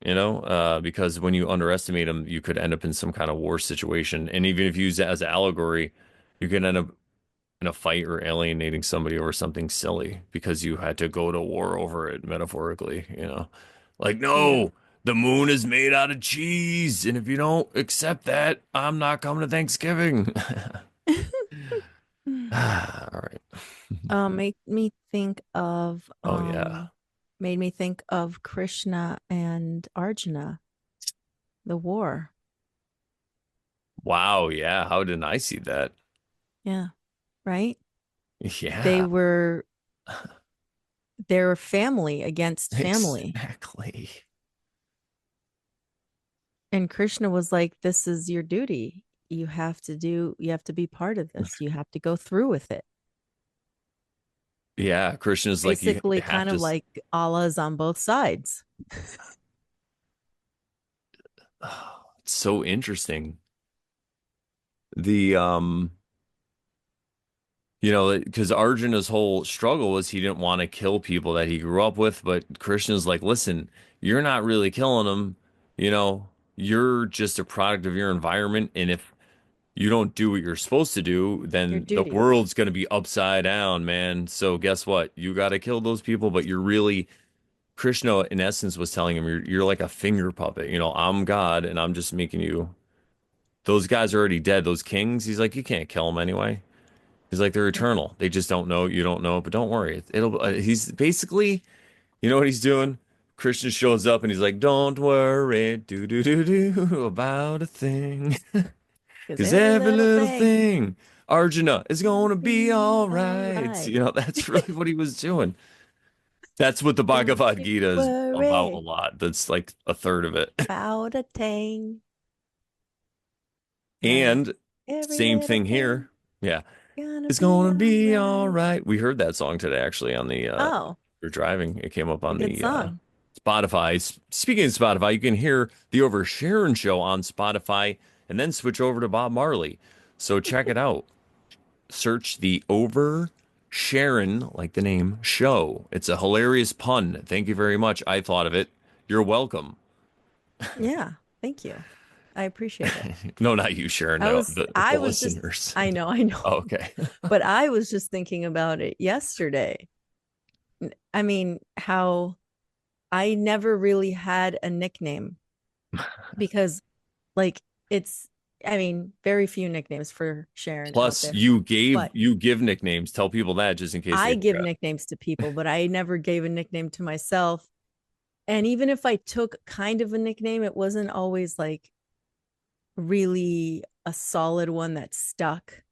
because when you underestimate them, you could end up in some kind of war situation. And even if you use it as an allegory, you can end up in a fight or alienating somebody over something silly because you had to go to war over it metaphorically. Like, Yeah. no, the moon is made out of cheese, and if you don't accept that, I'm not coming to Thanksgiving. All right. Make me think of Oh yeah. made me think of Krishna and Arjuna, the war. Wow, yeah. How didn't I see that? Yeah, right? They Yeah, were they were family against family. exactly. And Krishna was like, this is your duty. You have to be part of this. You have to go through with it. Yeah, Krishna's like you Basically, have kind of to. like Allah's on both sides. Oh, it's so interesting. The because Arjuna's whole struggle was he didn't want to kill people that he grew up with, but Krishna's like, listen, you're not really killing them. You're just a product of your environment, and if you don't do what you're supposed to do, Your then the duty. world's going to be upside down, man. So guess what? You got to kill those people, but you're really Krishna, in essence, was telling him, you're like a finger puppet. I'm God, and I'm just making you. Those guys are already dead. Those kings, he's like, you can't kill them anyway. He's like, they're Yeah. eternal. They just don't know. You don't know, but don't worry. It'll. He's basically, you know what he's doing? Christian shows up and he's like, don't worry, do do do do about a thing, Because because every every little little thing thing, Arjuna, is will gonna be be all all right. right. That's really what he was doing. That's what the Don't Bhagavad you Gita is about a worry lot. That's like a third of it. about a thing. Cause And every same little thing thing here. Yeah. gonna It's be gonna be all alright. right. We heard that song today actually on the Oh, we're driving. It came up a on good the song. Spotify. Speaking of Spotify, you can hear the Over Sharon show on Spotify and then switch over to Bob Marley. So check it out. Search the Over Sharon, like the name, show. It's a hilarious pun. Thank you very much. I thought of it. You're welcome. Yeah, thank you. I appreciate it. No, not you, Sharon. I No, was the I was just listeners. I know, Oh, okay. but I was just thinking about it yesterday. I mean, how I never really had a nickname because like it's I mean, very few nicknames for Sharon out Plus, there. But you give nicknames. Tell people that just in case I they give forgot. nicknames to people, but I never gave a nickname to myself. And even if I took kind of a nickname, it wasn't always like really a solid one that stuck.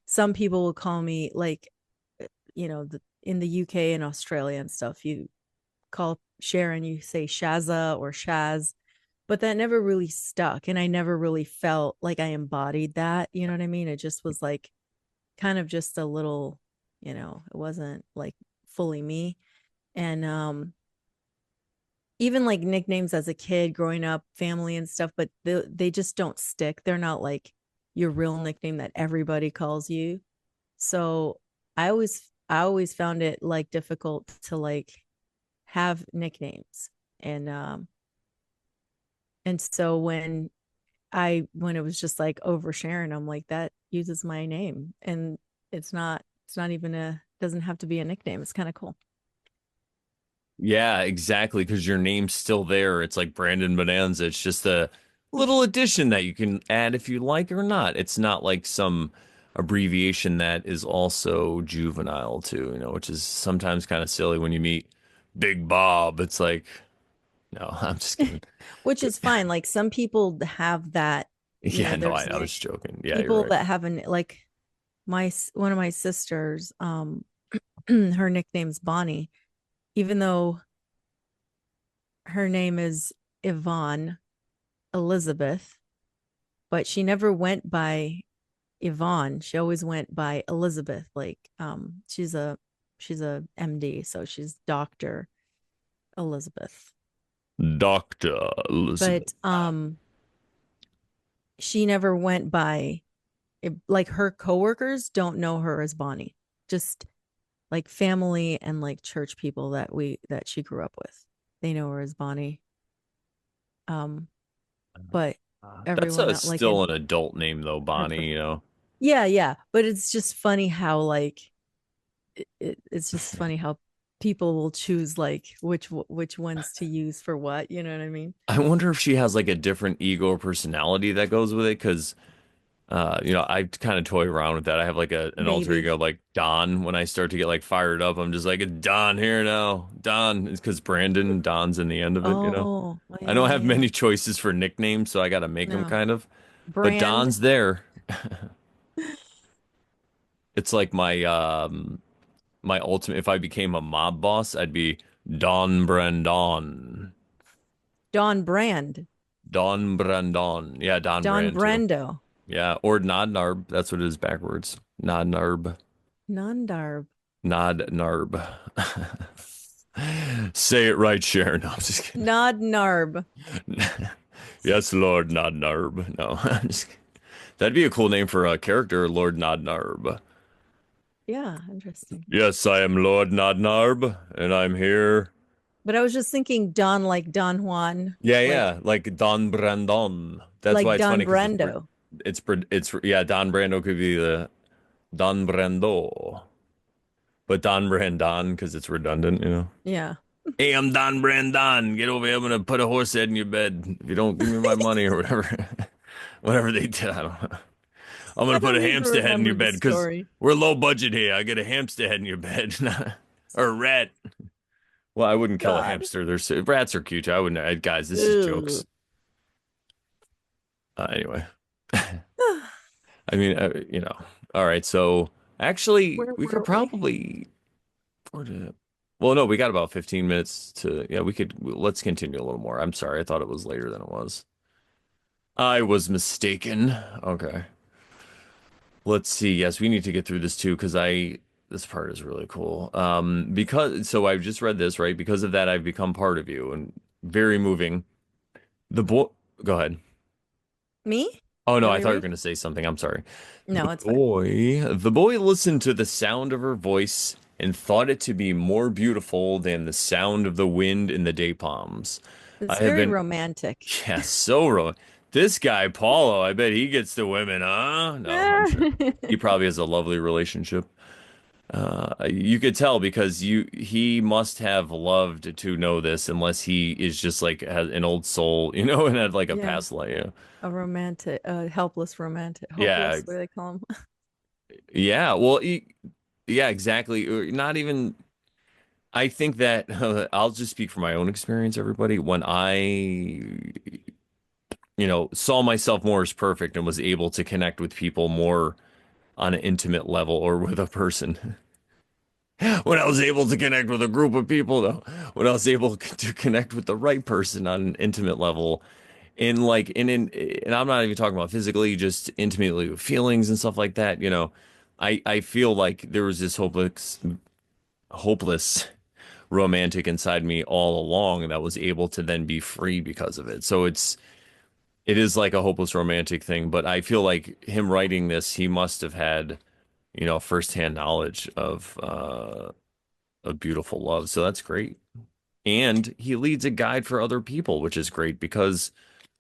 Some people will call me like, in the UK and Australia and stuff, you call Sharon, you say Shaza or Shaz, but that never really stuck. And I never really felt like I embodied that. You know what I mean? It just was like kind of just a little, it wasn't like fully me. And even like nicknames as a kid growing up, family and stuff, but they just don't stick. They're not like your real nickname that everybody calls you. So I always found it like difficult to like have nicknames. And so when it was just like over Sharon, I'm like, that uses my name. And it's not even doesn't have to be a nickname. It's kind of cool. Yeah, exactly. Because your name's still there. It's like Brandon Bonanza. It's just a little addition that you can add if you like or not. It's not like some abbreviation that is also juvenile too, which is sometimes kind of silly when you meet Big Bob. It's like, no, I'm just kidding. Which is fine. Like some people have that, Yeah, no, there's I was joking. Yeah, you're people right. that have an like my one of my sisters, her nickname's Bonnie, even though her name is Yvonne Elizabeth, but she never went by Yvonne. She always went by Elizabeth. Like she's a MD, so she's Dr. Elizabeth. Dr. Elizabeth. But she never went by like her coworkers don't know her as Bonnie. Just like family and like church people that she grew up with. They know her as Bonnie. Um, but That's everyone a else, like still in an adult name though, her, Bonnie. yeah, yeah. But it's just funny how like it's just funny how people will choose like which ones to use for what. You know what I mean? I wonder if she has like a different ego or personality that goes with it, because I kind of toy around with that. I have like an alter Maybe. ego like Don. When I start to get like fired up, I'm just like, it's Don here now. Don. It's because Brandon, Don's in the end of it. Oh, I yeah, don't yeah, have yeah. many choices for nicknames, so I got to make them No. kind of. But Brand. Don's there. It's like my ultimate. If I became a mob boss, I'd be Don Brandon. Don Brand. Don Brandon. Yeah, Don Don Brand too. Brando. Yeah, or Nod Narb. That's what it is backwards. Nod Narb. Nondarb. Nod Narb. Say it right, Sharon. No, I'm just kidding. Nod Narb. Yes, Lord Nod Narb. No, I'm just kidding. That'd be a cool name for a character, Lord Nod Narb. Yeah, interesting. Yes, I am Lord Nod Narb, and I'm here. But I was just thinking Don like Don Juan, Yeah, like yeah, like Don Brandon. That's why like it's Don funny because Brando. it's yeah. Don Brando could be the Don Brando, but Don Brandon because it's redundant. Yeah. Hey, I'm Don Brandon. Get over here. I'm gonna put a horse head in your bed if you don't give me my money or whatever. Whatever they did. I don't know. I'm I gonna put a don't even hamster head in your remember the bed because story. we're low budget here. I get a hamster head in your bed or a rat. Well, I wouldn't kill a God. hamster. There's rats are cute. I wouldn't. Guys, this is Ew. jokes. Anyway, I mean, All right. So actually, Where we could were we? probably. What, Well, no, we got about 15 minutes to, yeah, let's continue a little more. I'm sorry. I thought it was later than it was. I was mistaken. Okay. Let's see. Yes, we need to get through this too because this part is really cool. So I've just read this, right? Because of that, I've become part of you and very moving. The boy, go ahead. Me? Oh You no, want I me to thought you were read? going to say something. I'm sorry. No, it's fine. The boy listened to the sound of her voice and thought it to be more beautiful than the sound of the wind in the day palms. I It's have very been, romantic. yeah, so this guy, Paulo, I bet he gets the women, huh? No, I'm sure. He probably has a lovely relationship. You could tell because he must have loved to know this unless he is just like has an old soul, and had like a Yeah, past life. Yeah. a romantic, helpless romantic, Yeah, hopeless, what do they call them? yeah. Well, yeah, exactly. Not even. I think that I'll just speak from my own experience, everybody. When saw myself more as perfect and was able to connect with people more on an intimate level or with a person. When I was able to connect with a group of people, though, when I was able to connect with the right person on an intimate level, and I'm not even talking about physically, just intimately with feelings and stuff like that. I feel like there was this hopeless romantic inside me all along that was able to then be free because of it. So it is like a hopeless romantic thing, but I feel like him writing this, he must have had, firsthand knowledge of beautiful love. So that's great. And he leads a guide for other people, which is great because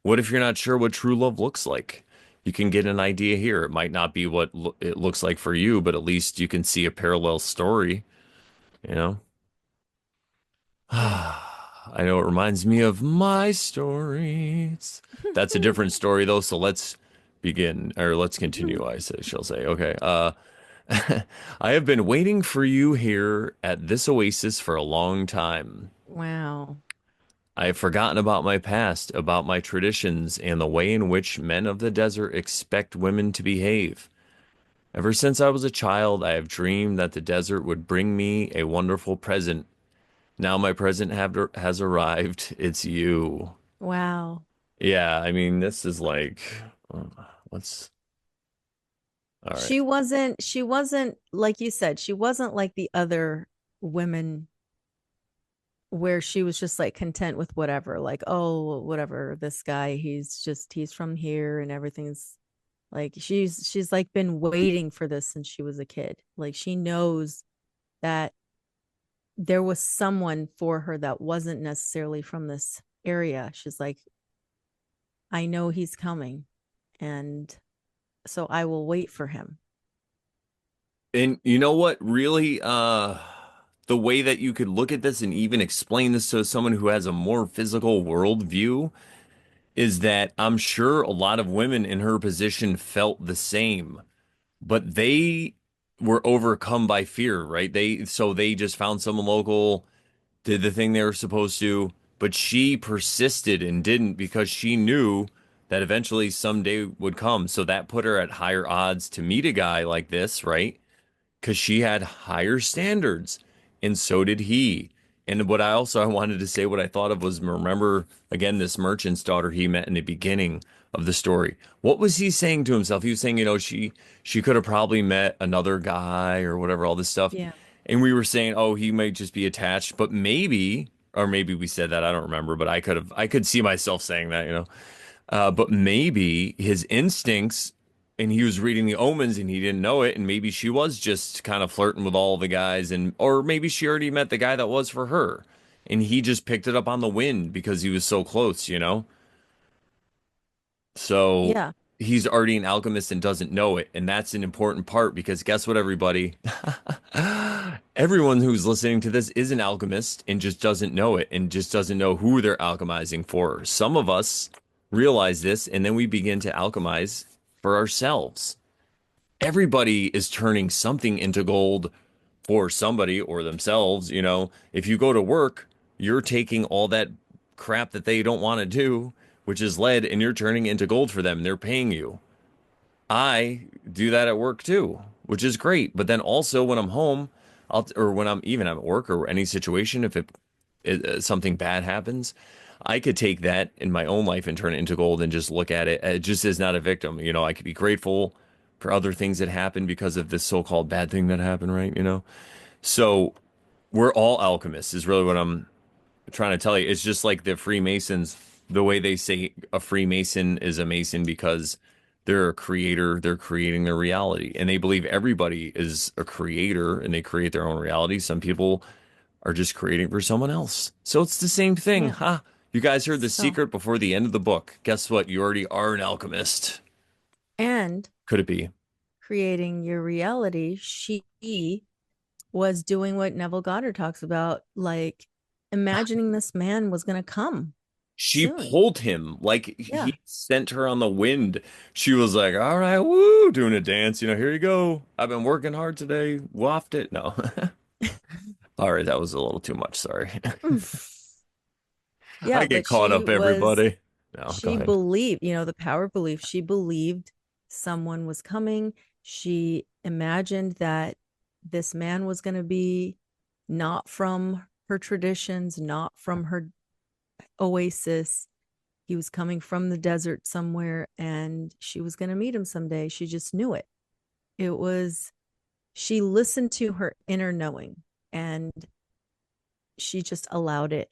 what if you're not sure what true love looks like? You can get an idea here. It might not be what it looks like for you, but at least you can see a parallel story, you know? Yeah. I know it reminds me of my stories. That's a different story though, so let's begin or let's continue, shall say. Okay. I have been waiting for you here at this oasis for a long time. Wow. I have forgotten about my past, about my traditions, and the way in which men of the desert expect women to behave. Ever since I was a child, I have dreamed that the desert would bring me a wonderful present. Now my present has arrived. It's you. Wow. Yeah, I mean, this is like, uh, what's all right. She wasn't like you said, she wasn't like the other women where she was just like content with whatever, like, oh, whatever, this guy, he's from here and everything's like she's like been waiting for this since she was a kid. Like she knows that there was someone for her that wasn't necessarily from this area. She's like, I know he's coming, and so I will wait for him. And you know what? Really, the way that you could look at this and even explain this to someone who has a more physical worldview is that I'm sure a lot of women in her position felt the same, but they were overcome by fear, right? So they just found someone local, did the thing they were supposed to, but she persisted and didn't because she knew that eventually someday would come. So that put her at higher odds to meet a guy like this, right? Because she had higher standards, and so did he. And I wanted to say what I thought of was remember again this merchant's daughter he met in the beginning of the story. What was he saying to himself? He was saying, she could have probably met another guy or whatever, all this stuff. Yeah. And we were saying, oh, he might just be attached, but maybe, or maybe we said that, I don't remember, but I could see myself saying that. But maybe his instincts, and he was reading the omens and he didn't know it, and maybe she was just kind of flirting with all the guys, or maybe she already met the guy that was for her, and he just picked it up on the wind because he was so close. So Yeah. he's already an alchemist and doesn't know it, and that's an important part because guess what, everybody? Everyone who's listening to this is an alchemist and just doesn't know it and just doesn't know who they're alchemizing for. Some of us realize this and then we begin to alchemize for ourselves. Everybody is turning something into gold for somebody or themselves. If you go to work, you're taking all that crap that they don't want to do, which is lead, and you're turning it into gold for them. They're paying you. I do that at work too, which is great. But then also when I'm home, or when I'm even at work or any situation, if something bad happens, I could take that in my own life and turn it into gold and just look at it just as not a victim. You know, I could be grateful for other things that happened because of this so-called bad thing that happened, right? You know, so we're all alchemists is really what I'm trying to tell you. It's just like the Freemasons, the way they say a Freemason is a Mason because they're a creator, they're creating their reality, and they believe everybody is a creator and they create their own reality. Some people are just creating for someone else. So it's the same thing. Yeah. Ha! You guys heard the So, secret before the end of the book. Guess what? You already are an alchemist. and Could it be? creating your reality, she was doing what Neville Goddard talks about, like imagining this man was going to come She soon. pulled him like Yeah. he sent her on the wind. She was like, "All right, woo," doing a dance. You know, here you go. I've been working hard today. Waft it. No. All right, that was a little too much. Sorry. I Yeah, get but caught she up, was, everybody. No, go she ahead. believed, the power of belief. She believed someone was coming. She imagined that this man was going to be not from her traditions, not from her oasis. He was coming from the desert somewhere and she was going to meet him someday. She just knew it. It was, she listened to her inner knowing and she just allowed it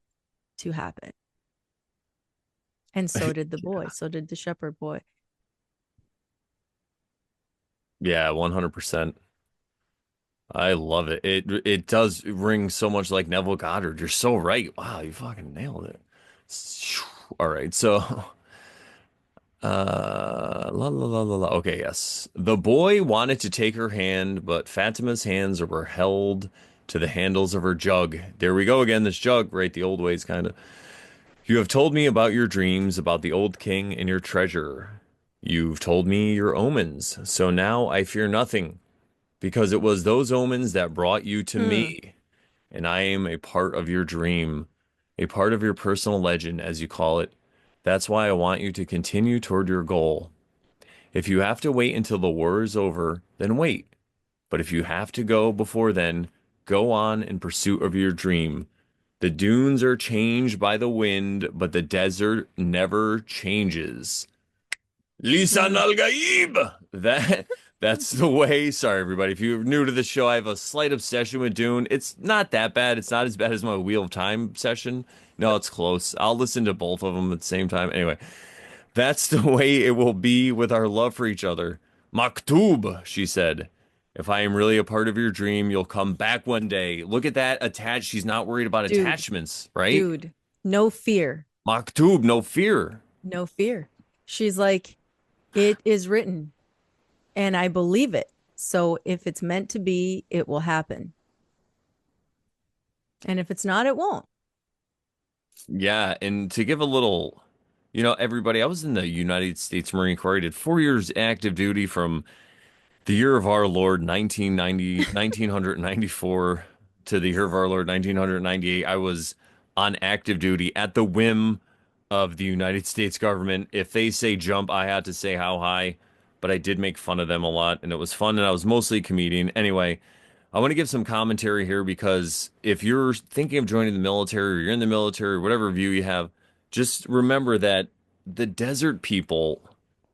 to happen. And so did the boy. So did the shepherd boy. Yeah, 100%. I love it. It does ring so much like Neville Goddard. You're so right. Wow, you fucking nailed it. All right, so la la la la la. Okay, yes. The boy wanted to take her hand, but Fatima's hands were held to the handles of her jug. There we go again, this jug, right? The old ways, kind of. You have told me about your dreams, about the old king and your treasure. You've told me your omens, so now I fear nothing, because it was those omens that brought you to Hmm. me, and I am a part of your dream, a part of your personal legend, as you call it. That's why I want you to continue toward your goal. If you have to wait until the war is over, then wait. But if you have to go before then, go on in pursuit of your dream. The dunes are changed by the wind, but the desert never changes. Lisan Hmm. al Gaib. That's the way. Sorry, everybody. If you're new to the show, I have a slight obsession with Dune. It's not that bad. It's not as bad as my Wheel of Time session. No, it's close. I'll listen to both of them at the same time. Anyway, that's the way it will be with our love for each other. Maktub, she said. If I am really a part of your dream, you'll come back one day. Look at that attached. She's not worried about Dude, attachments, right? dude, no fear. Maktub, no fear. No fear. She's like, it is written and I believe it. So if it's meant to be, it will happen. And if it's not, it won't. Yeah, and to give a little, everybody, I was in the United States Marine Corps. I did 4 years active duty from the year of our Lord 1994 to the year of our Lord 1998. I was on active duty at the whim of the United States government. If they say jump, I had to say how high, but I did make fun of them a lot, and it was fun, and I was mostly a comedian. Anyway, I want to give some commentary here because if you're thinking of joining the military or you're in the military, or whatever view you have, just remember that the desert people,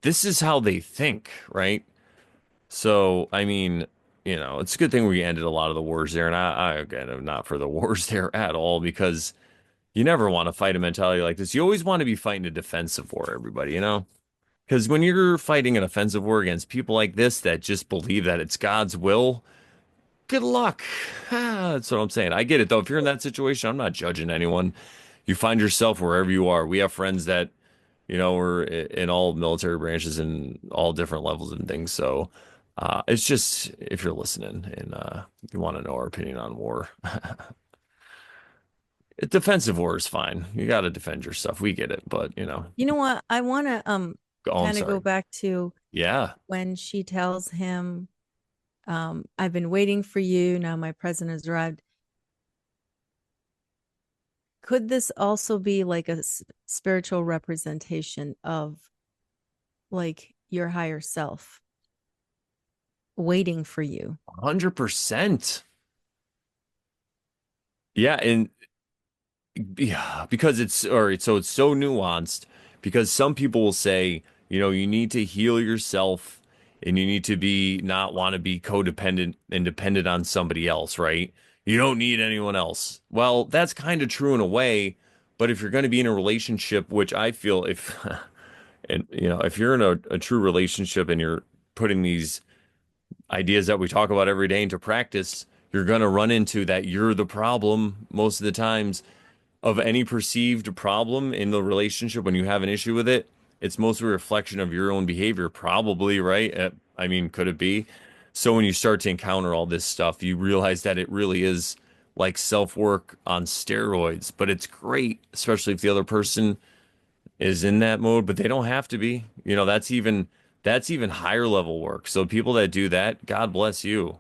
this is how they think, right? So, I mean, it's a good thing we ended a lot of the wars there. And I again, am not for the wars there at all because you never want to fight a mentality like this. You always want to be fighting a defensive war, everybody, you know? Because when you're fighting an offensive war against people like this that just believe that it's God's will, good luck. That's what I'm saying. I get it though. If you're in that situation, I'm not judging anyone. You find yourself wherever you are. We have friends that, we're in all military branches and all different levels and things. So it's just if you're listening and you want to know our opinion on war, defensive war is fine. You got to defend your stuff. We get it, but You know what? I want to oh, I'm kind of go sorry. back to Yeah, when she tells him, I've been waiting for you. Now my present has arrived. Could this also be like a spiritual representation of like your higher self waiting for you? 100%. Yeah, and yeah, because it's all right, so it's so nuanced because some people will say, you need to heal yourself and you need to be not want to be codependent and dependent on somebody else, right? You don't need anyone else. Well, that's kind of true in a way, but if you're going to be in a relationship, which I feel if and if you're in a true relationship and you're putting these ideas that we talk about every day into practice, you're going to run into that you're the problem most of the times of any perceived problem in the relationship when you have an issue with it. It's mostly a reflection of your own behavior, probably, right? I mean, could it be? So when you start to encounter all this stuff, you realize that it really is like self-work on steroids, but it's great, especially if the other person is in that mode, but they don't have to be. That's even higher level work. So people that do that, God bless you.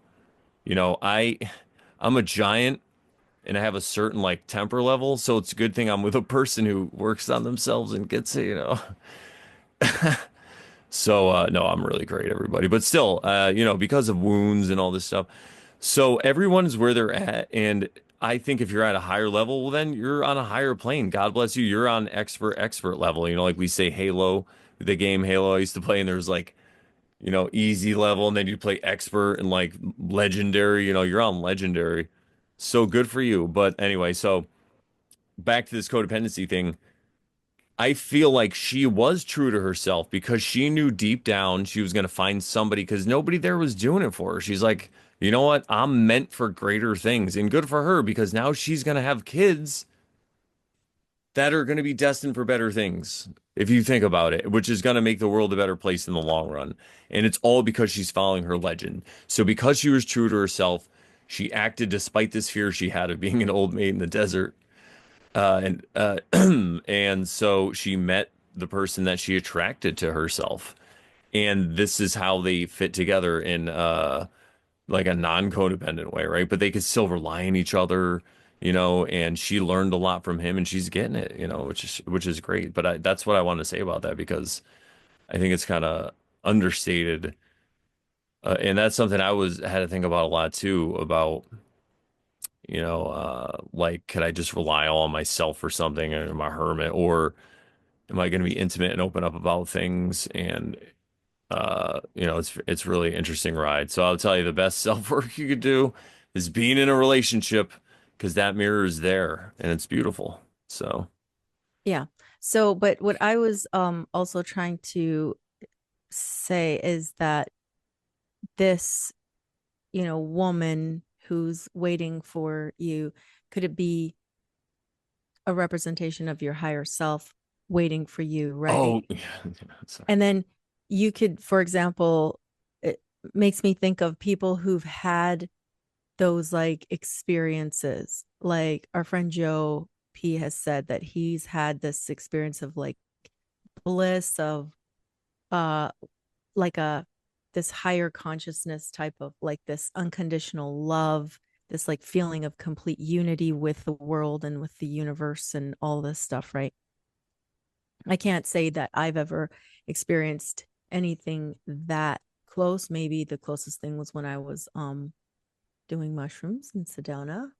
I'm a giant and I have a certain like temper level, so it's a good thing I'm with a person who works on themselves and gets it. So no, I'm really great, everybody. But still, because of wounds and all this stuff. So everyone's where they're at, and I think if you're at a higher level, well, then you're on a higher plane. God bless you. You're on expert level. Like we say Halo, the game Halo I used to play, and there's like, easy level, and then you play expert and like legendary, you're on legendary. So good for you. But anyway, so back to this codependency thing. I feel like she was true to herself because she knew deep down she was going to find somebody because nobody there was doing it for her. She's like, you know what? I'm meant for greater things and good for her because now she's going to have kids that are going to be destined for better things. If you think about it, which is going to make the world a better place in the long run. And it's all because she's following her legend. So because she was true to herself, she acted despite this fear she had of being an old maid in the desert and and so she met the person that she attracted to herself. And this is how they fit together in like a non-codependent way, right? But they could still rely on each other, and she learned a lot from him and she's getting it, which is great. But that's what I want to say about that because I think it's kind of understated. And that's something I was had to think about a lot too about like, could I just rely all on myself for something and am I a hermit or am I going to be intimate and open up about things? And it's really interesting ride. So I'll tell you the best self-work you could do is being in a relationship because that mirror is there and it's beautiful. So, Yeah. So, but what I was also trying to say is that this, woman who's waiting for you, could it be a representation of your higher self waiting for you, oh, right? yeah, sorry. And then you could, for example, it makes me think of people who've had those like experiences. Like our friend Joe P has said that he's had this experience of like bliss of uh like a this higher consciousness type of like this unconditional love, this like feeling of complete unity with the world and with the universe and all this stuff, right? I can't say that I've ever experienced anything that close. Maybe the closest thing was when I was doing mushrooms in Sedona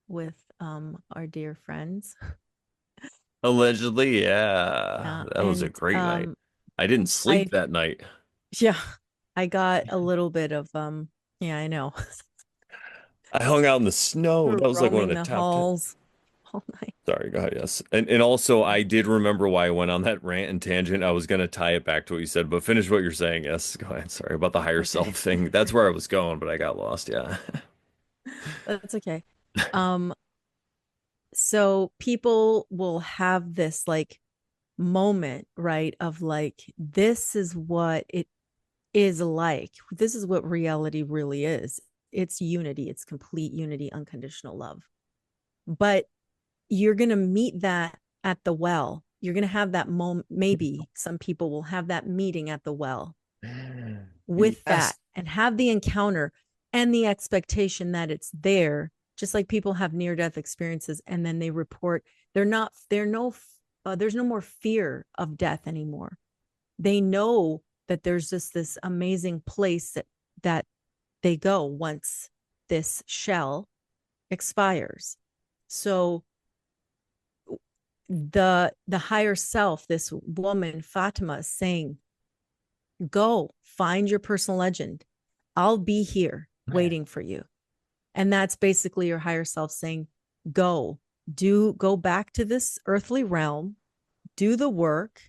with our dear friends. Allegedly, yeah, Yeah. that was a And great night. I didn't sleep I that night. yeah, I got a little bit of yeah, I know. I hung out in the snow. We were That was like one of roaming the the top 10. halls all night. Sorry, go ahead. Yes. And also I did remember why I went on that rant and tangent. I was gonna tie it back to what you said, but finish what you're saying. Yes, go ahead. Sorry about the higher Okay. self thing. That's where I was going, but I got lost. Yeah. That's okay. Um so people will have this like moment, right, of like this is what it is like. This is what reality really is. It's unity, it's complete unity, unconditional love. But you're going to meet that at the well. You're going to have that moment. Maybe some people will have that meeting at the well with that Yes. and have the encounter and the expectation that it's there, just like people have near death experiences and then they report there's no more fear of death anymore. They know that there's just this amazing place that they go once this shell expires. So the higher self, this woman Fatima, is saying, go find your personal legend. I'll be here waiting for you. And that's basically your higher self saying, go, go back to this earthly realm, do the work,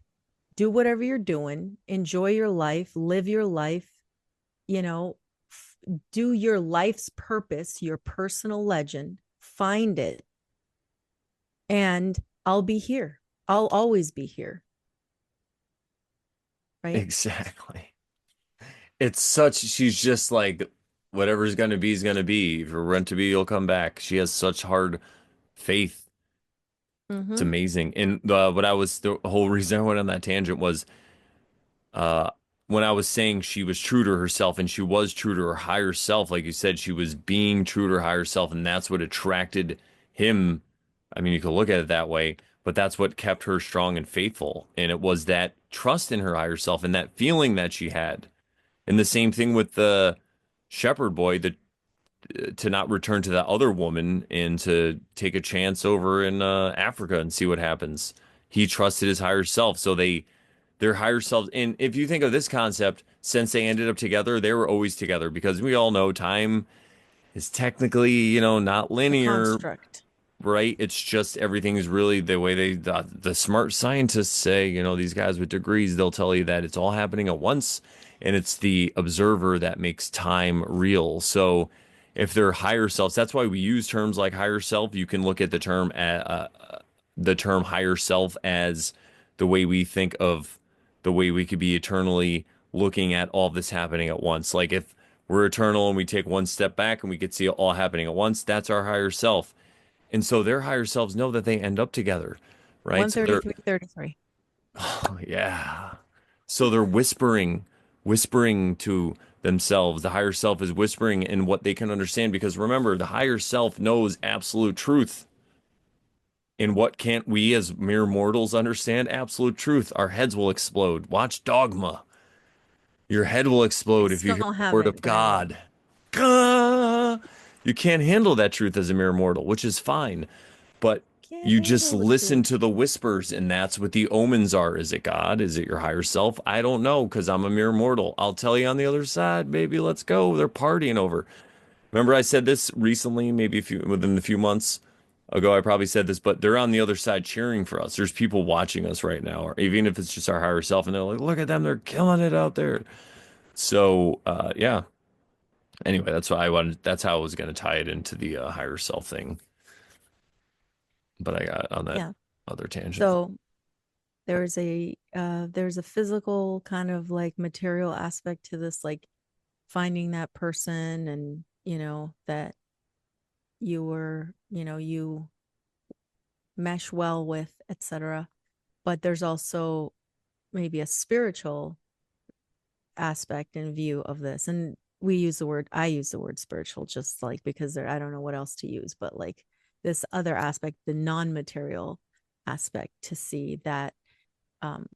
do whatever you're doing, enjoy your life, live your life, you know, do your life's purpose, your personal legend, find it, and I'll be here. I'll always be here. Right. Exactly. It's such, she's just like, whatever's gonna be is gonna be. If you're meant to be, you'll come back. She has such hard faith. It's Mm-hmm. amazing. And the whole reason I went on that tangent was uh when I was saying she was true to herself and she was true to her higher self, like you said, she was being true to her higher self, and that's what attracted him. I mean, you could look at it that way, but that's what kept her strong and faithful. And it was that trust in her higher self and that feeling that she had. And the same thing with the shepherd boy, that to not return to that other woman and to take a chance over in Africa and see what happens. He trusted his higher self. So their higher selves. And if you think of this concept, since they ended up together, they were always together because we all know time is technically, not A linear, construct. right? It's just everything is really the way the smart scientists say, these guys with degrees, they'll tell you that it's all happening at once and it's the observer that makes time real. So if they're higher selves, that's why we use terms like higher self. You can look at the term higher self as the way we think of the way we could be eternally looking at all this happening at once. Like if we're eternal and we take one step back and we could see it all happening at once, that's our higher self. And so their higher selves know that they end up together, right? So they're, 133, 33. oh, yeah. So they're whispering to themselves. The higher self is whispering in what they can understand because remember, the higher self knows absolute truth. And what can't we as mere mortals understand? Absolute truth. Our heads will explode. Watch Dogma. Your head will I explode if you still hear the word haven't, of Brandon. God. Ah! You can't handle that truth as a mere mortal, which is fine. But Can't you just handle the listen truth. to the whispers, and that's what the omens are. Is it God? Is it your higher self? I don't know, because I'm a mere mortal. I'll tell you on the other side, baby, let's go. They're partying over. Remember, I said this recently, maybe within a few months ago, I probably said this, but they're on the other side cheering for us. There's people watching us right now, or even if it's just our higher self, and they're like, look at them, they're killing it out there. So, yeah. Anyway, that's how I was going to tie it into the higher self thing. But I got on that Yeah. other tangent. So there's a physical kind of like material aspect to this, like finding that person and that you mesh well with, etc. But there's also maybe a spiritual aspect and view of this. And I use the word spiritual just like because I don't know what else to use, but like this other aspect, the non-material aspect, to see that um,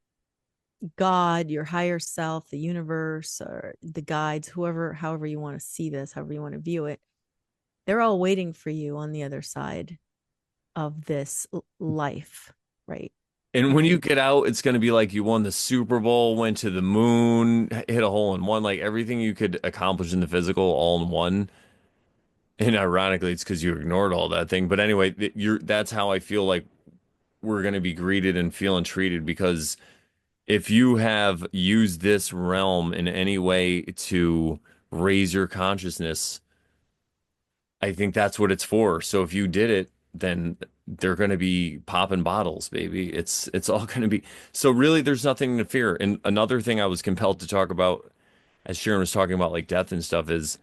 God, your higher self, the universe, or the guides, however you want to see this, however you want to view it, they're all waiting for you on the other side of this life, right? And when you And get out, it's going to be like you won the Super Bowl, went to the moon, hit a hole in one, like everything you could accomplish in the physical all in one. And ironically, it's because you ignored all that thing. But anyway, that's how I feel like we're going to be greeted and feeling treated because if you have used this realm in any way to raise your consciousness, I think that's what it's for. So if you did it, then they're going to be popping bottles, baby. It's all going to be. So really, there's nothing to fear. And another thing I was compelled to talk about, as Sharon was talking about like death and stuff, is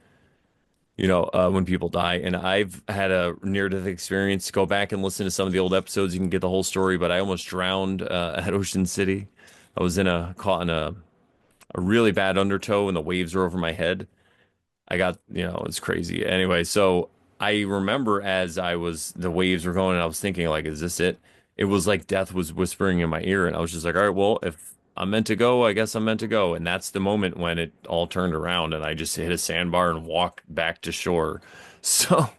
when people die. And I've had a near-death experience. Go back and listen to some of the old episodes. You can get the whole story. But I almost drowned at Ocean City. I was caught in a really bad undertow, and the waves were over my head. I got, it's crazy. Anyway, so I remember as the waves were going, and I was thinking, like, is this it? It was like death was whispering in my ear, and I was just like, all right, well, if I'm meant to go, I guess I'm meant to go. And that's the moment when it all turned around, and I just hit a sandbar and walked back to shore. So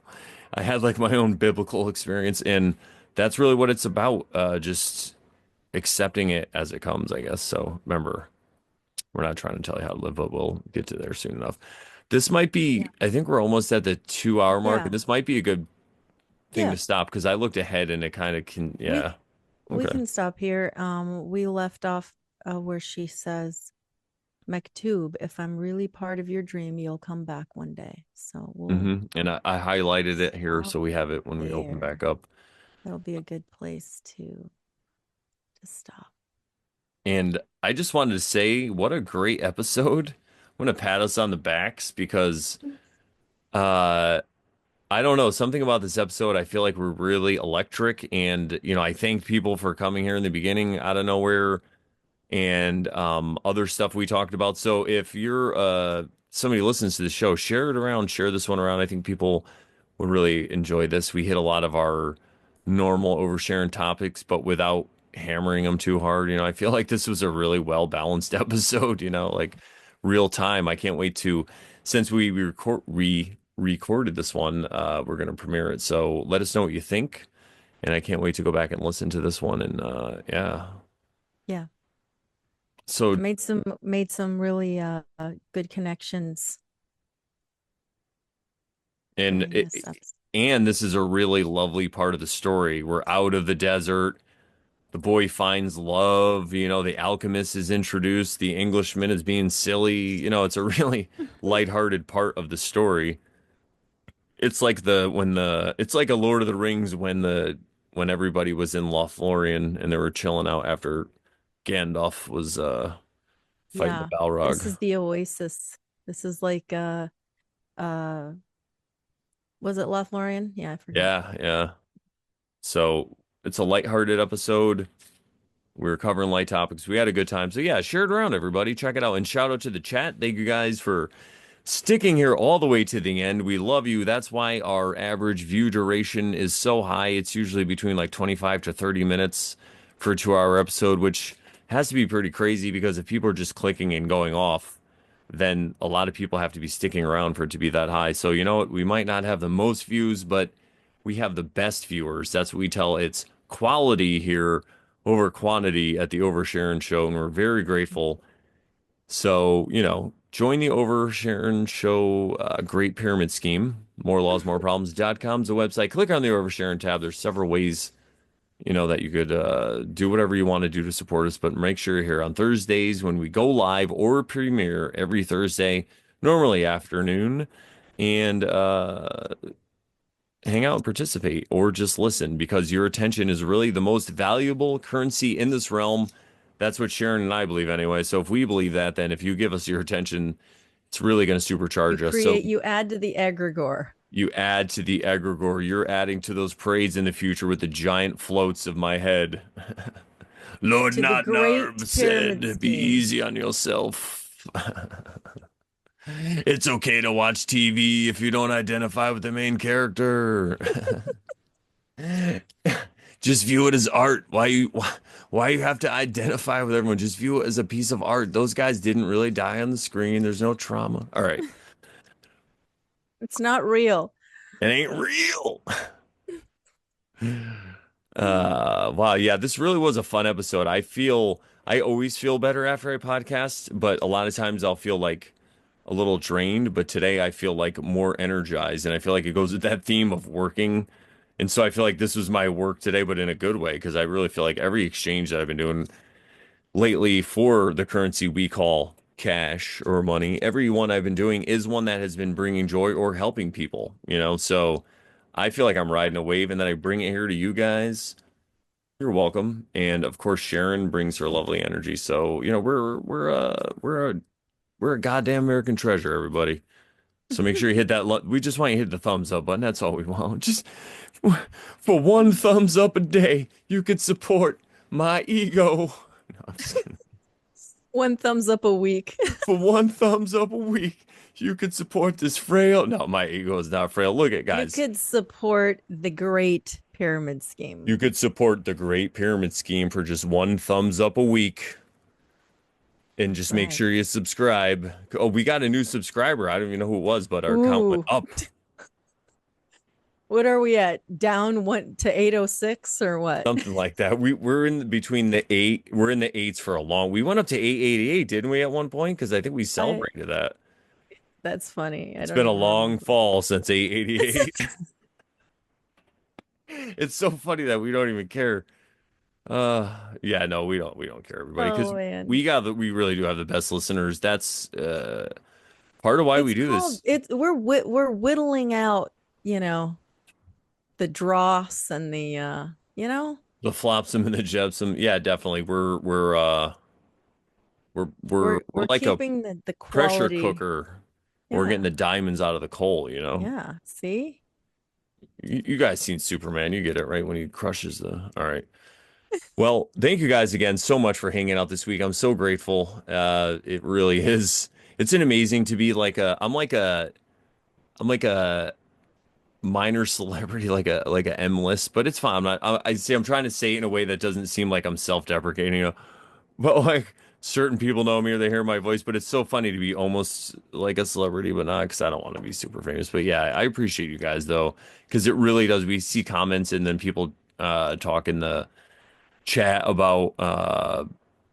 I had like my own biblical experience, and that's really what it's about. Just accepting it as it comes, I guess. So remember, we're not trying to tell you how to live, but we'll get to there soon enough. This might Yeah. be, I think we're almost at the 2 hour mark, and Yeah. this might be a good thing to Yeah. stop because I looked ahead and it kind of can, We yeah. we Okay. can stop here. We left off where she says, Mektub, if I'm really part of your dream, you'll come back one day. So And I highlighted it here stop so we have it when we open back there. up. That'll be a good place to stop. And I just wanted to say, what a great episode. I'm gonna pat us on the backs because uh I don't know, something about this episode, I feel like we're really electric and I thank people for coming here in the beginning out of nowhere and other stuff we talked about. So if you're somebody who listens to the show, share it around, share this one around. I think people would really enjoy this. We hit a lot of our normal oversharing topics, but without hammering them too hard. I feel like this was a really well balanced episode, like real time. I can't wait to, since we recorded this one, we're gonna premiere it. So let us know what you think. And I can't wait to go back and listen to this one. And yeah. Yeah. So Made some really good connections and during it, this episode. and this is a really lovely part of the story. We're out of the desert. The boy finds love. The alchemist is introduced. The Englishman is being silly. It's a really lighthearted part of the story. It's like it's like a Lord of the Rings when everybody was in Lothlorien and they were chilling out after Gandalf was fighting the Yeah. Balrog. This is the oasis. This is like uh was it Lothlorien? Yeah, I forget. Yeah, yeah. So it's a lighthearted episode. We were covering light topics. We had a good time. So yeah, share it around, everybody. Check it out. And shout out to the chat. Thank you guys for sticking here all the way to the end. We love you. That's why our average view duration is so high. It's usually between like 25 to 30 minutes for a 2 hour episode, which has to be pretty crazy because if people are just clicking and going off, then a lot of people have to be sticking around for it to be that high. So you know what? We might not have the most views, but we have the best viewers. That's what we tell. It's quality here over quantity at the Oversharon Show, and we're very grateful. So, join the Oversharon Show Great Pyramid Scheme. More laws, more problems.com is the website. Click on the Oversharon tab. There's several ways, that you could do whatever you want to do to support us, but make sure you're here on Thursdays when we go live or premiere every Thursday, normally afternoon, and hang out and participate or just listen because your attention is really the most valuable currency in this realm. That's what Sharon and I believe anyway. So if we believe that, then if you give us your attention, it's really going to supercharge us. So You add to the egregore. you add to the egregore, you're adding to those parades in the future with the giant floats of my head. Lord To the Great Notnarb Pyramid said, be Scheme. easy on yourself. It's okay to watch TV if you don't identify with the main character. Just view it as art. Why you have to identify with everyone? Just view it as a piece of art. Those guys didn't really die on the screen. There's no trauma. All right. It's not real. It ain't real. Wow, yeah, this really was a fun episode. I always feel better after I podcast, but a lot of times I'll feel like a little drained, but today I feel like more energized and I feel like it goes with that theme of working. And so I feel like this was my work today, but in a good way, because I really feel like every exchange that I've been doing lately for the currency we call cash or money, every one I've been doing is one that has been bringing joy or helping people. So I feel like I'm riding a wave and then I bring it here to you guys. You're welcome. And of course, Sharon brings her lovely energy. So, we're a goddamn American treasure, everybody. So make sure you hit that. We just want you to hit the thumbs up button. That's all we want. Just for one thumbs up a day, you could support my ego. No, I'm just kidding. One thumbs up a week. For one thumbs up a week, you could support this frail. No, my ego is not frail. Look at You guys. could support the Great Pyramid Scheme. You could support the Great Pyramid Scheme for just one thumbs up a week. And just make Right. sure you subscribe. Oh, we got a new subscriber. I don't even know who it was, but our account went Ooh. up. What are we at? Down one to 806 or what? Something like that. We're in between the eight. We're in the eights for a long. We went up to 888, didn't we, at one point? Because I think we I celebrated that. That's funny. I It's don't been a even long remember. fall since 888. It's so funny that we don't even care. Yeah, no, we don't care, everybody, because Oh man. we really do have the best listeners. That's part of why we It's do called this. we're whittling out, you know, the dross and the you know, The flopsum and the jetsam. Yeah, definitely. We're we're like a keeping the pressure quality. cooker. We're getting Yeah. the diamonds out of the coal, you know. Yeah. See? You guys seen Superman, you get it, right? When he crushes the. All right. Well, thank you guys again so much for hanging out this week. I'm so grateful. It really is. It's an amazing to be like I'm like a minor celebrity, like a M list, but it's fine. I'm not. I say I'm trying to say it in a way that doesn't seem like I'm self-deprecating, you know. But like certain people know me or they hear my voice, but it's so funny to be almost like a celebrity, but not because I don't want to be super famous. But yeah, I appreciate you guys though, because it really does. We see comments and then people talk in the chat about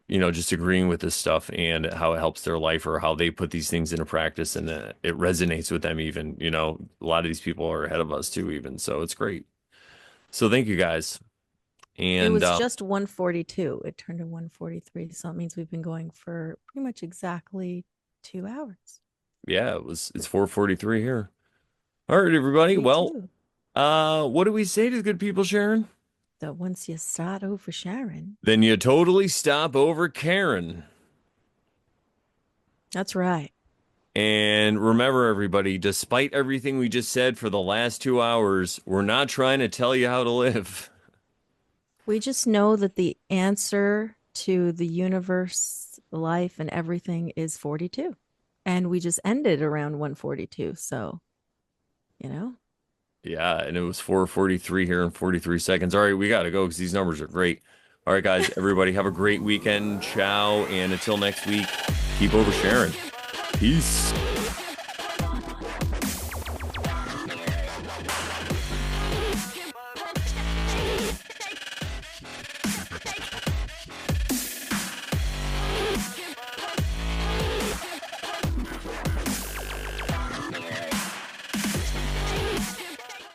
just agreeing with this stuff and how it helps their life or how they put these things into practice and it resonates with them even, a lot of these people are ahead of us too even. So it's great. So thank you guys. It And was just 142. It turned to 143. So it means we've been going for pretty much exactly 2 hours. yeah, it's 4:43 here. All right, everybody. Me Well, too. what do we say to the good people, Sharon? That once you start over Sharon, Then you totally stop over Karen. that's right. And remember, everybody, despite everything we just said for the last 2 hours, we're not trying to tell you how to live. We just know that the answer to the universe, life, and everything is 42. And we just ended around 142. So, you know, Yeah, and it was 4:43 here in 43 seconds. All right, we got to go because these numbers are great. All right, guys, everybody have a great weekend. Ciao. And until next week, keep over sharing. Peace.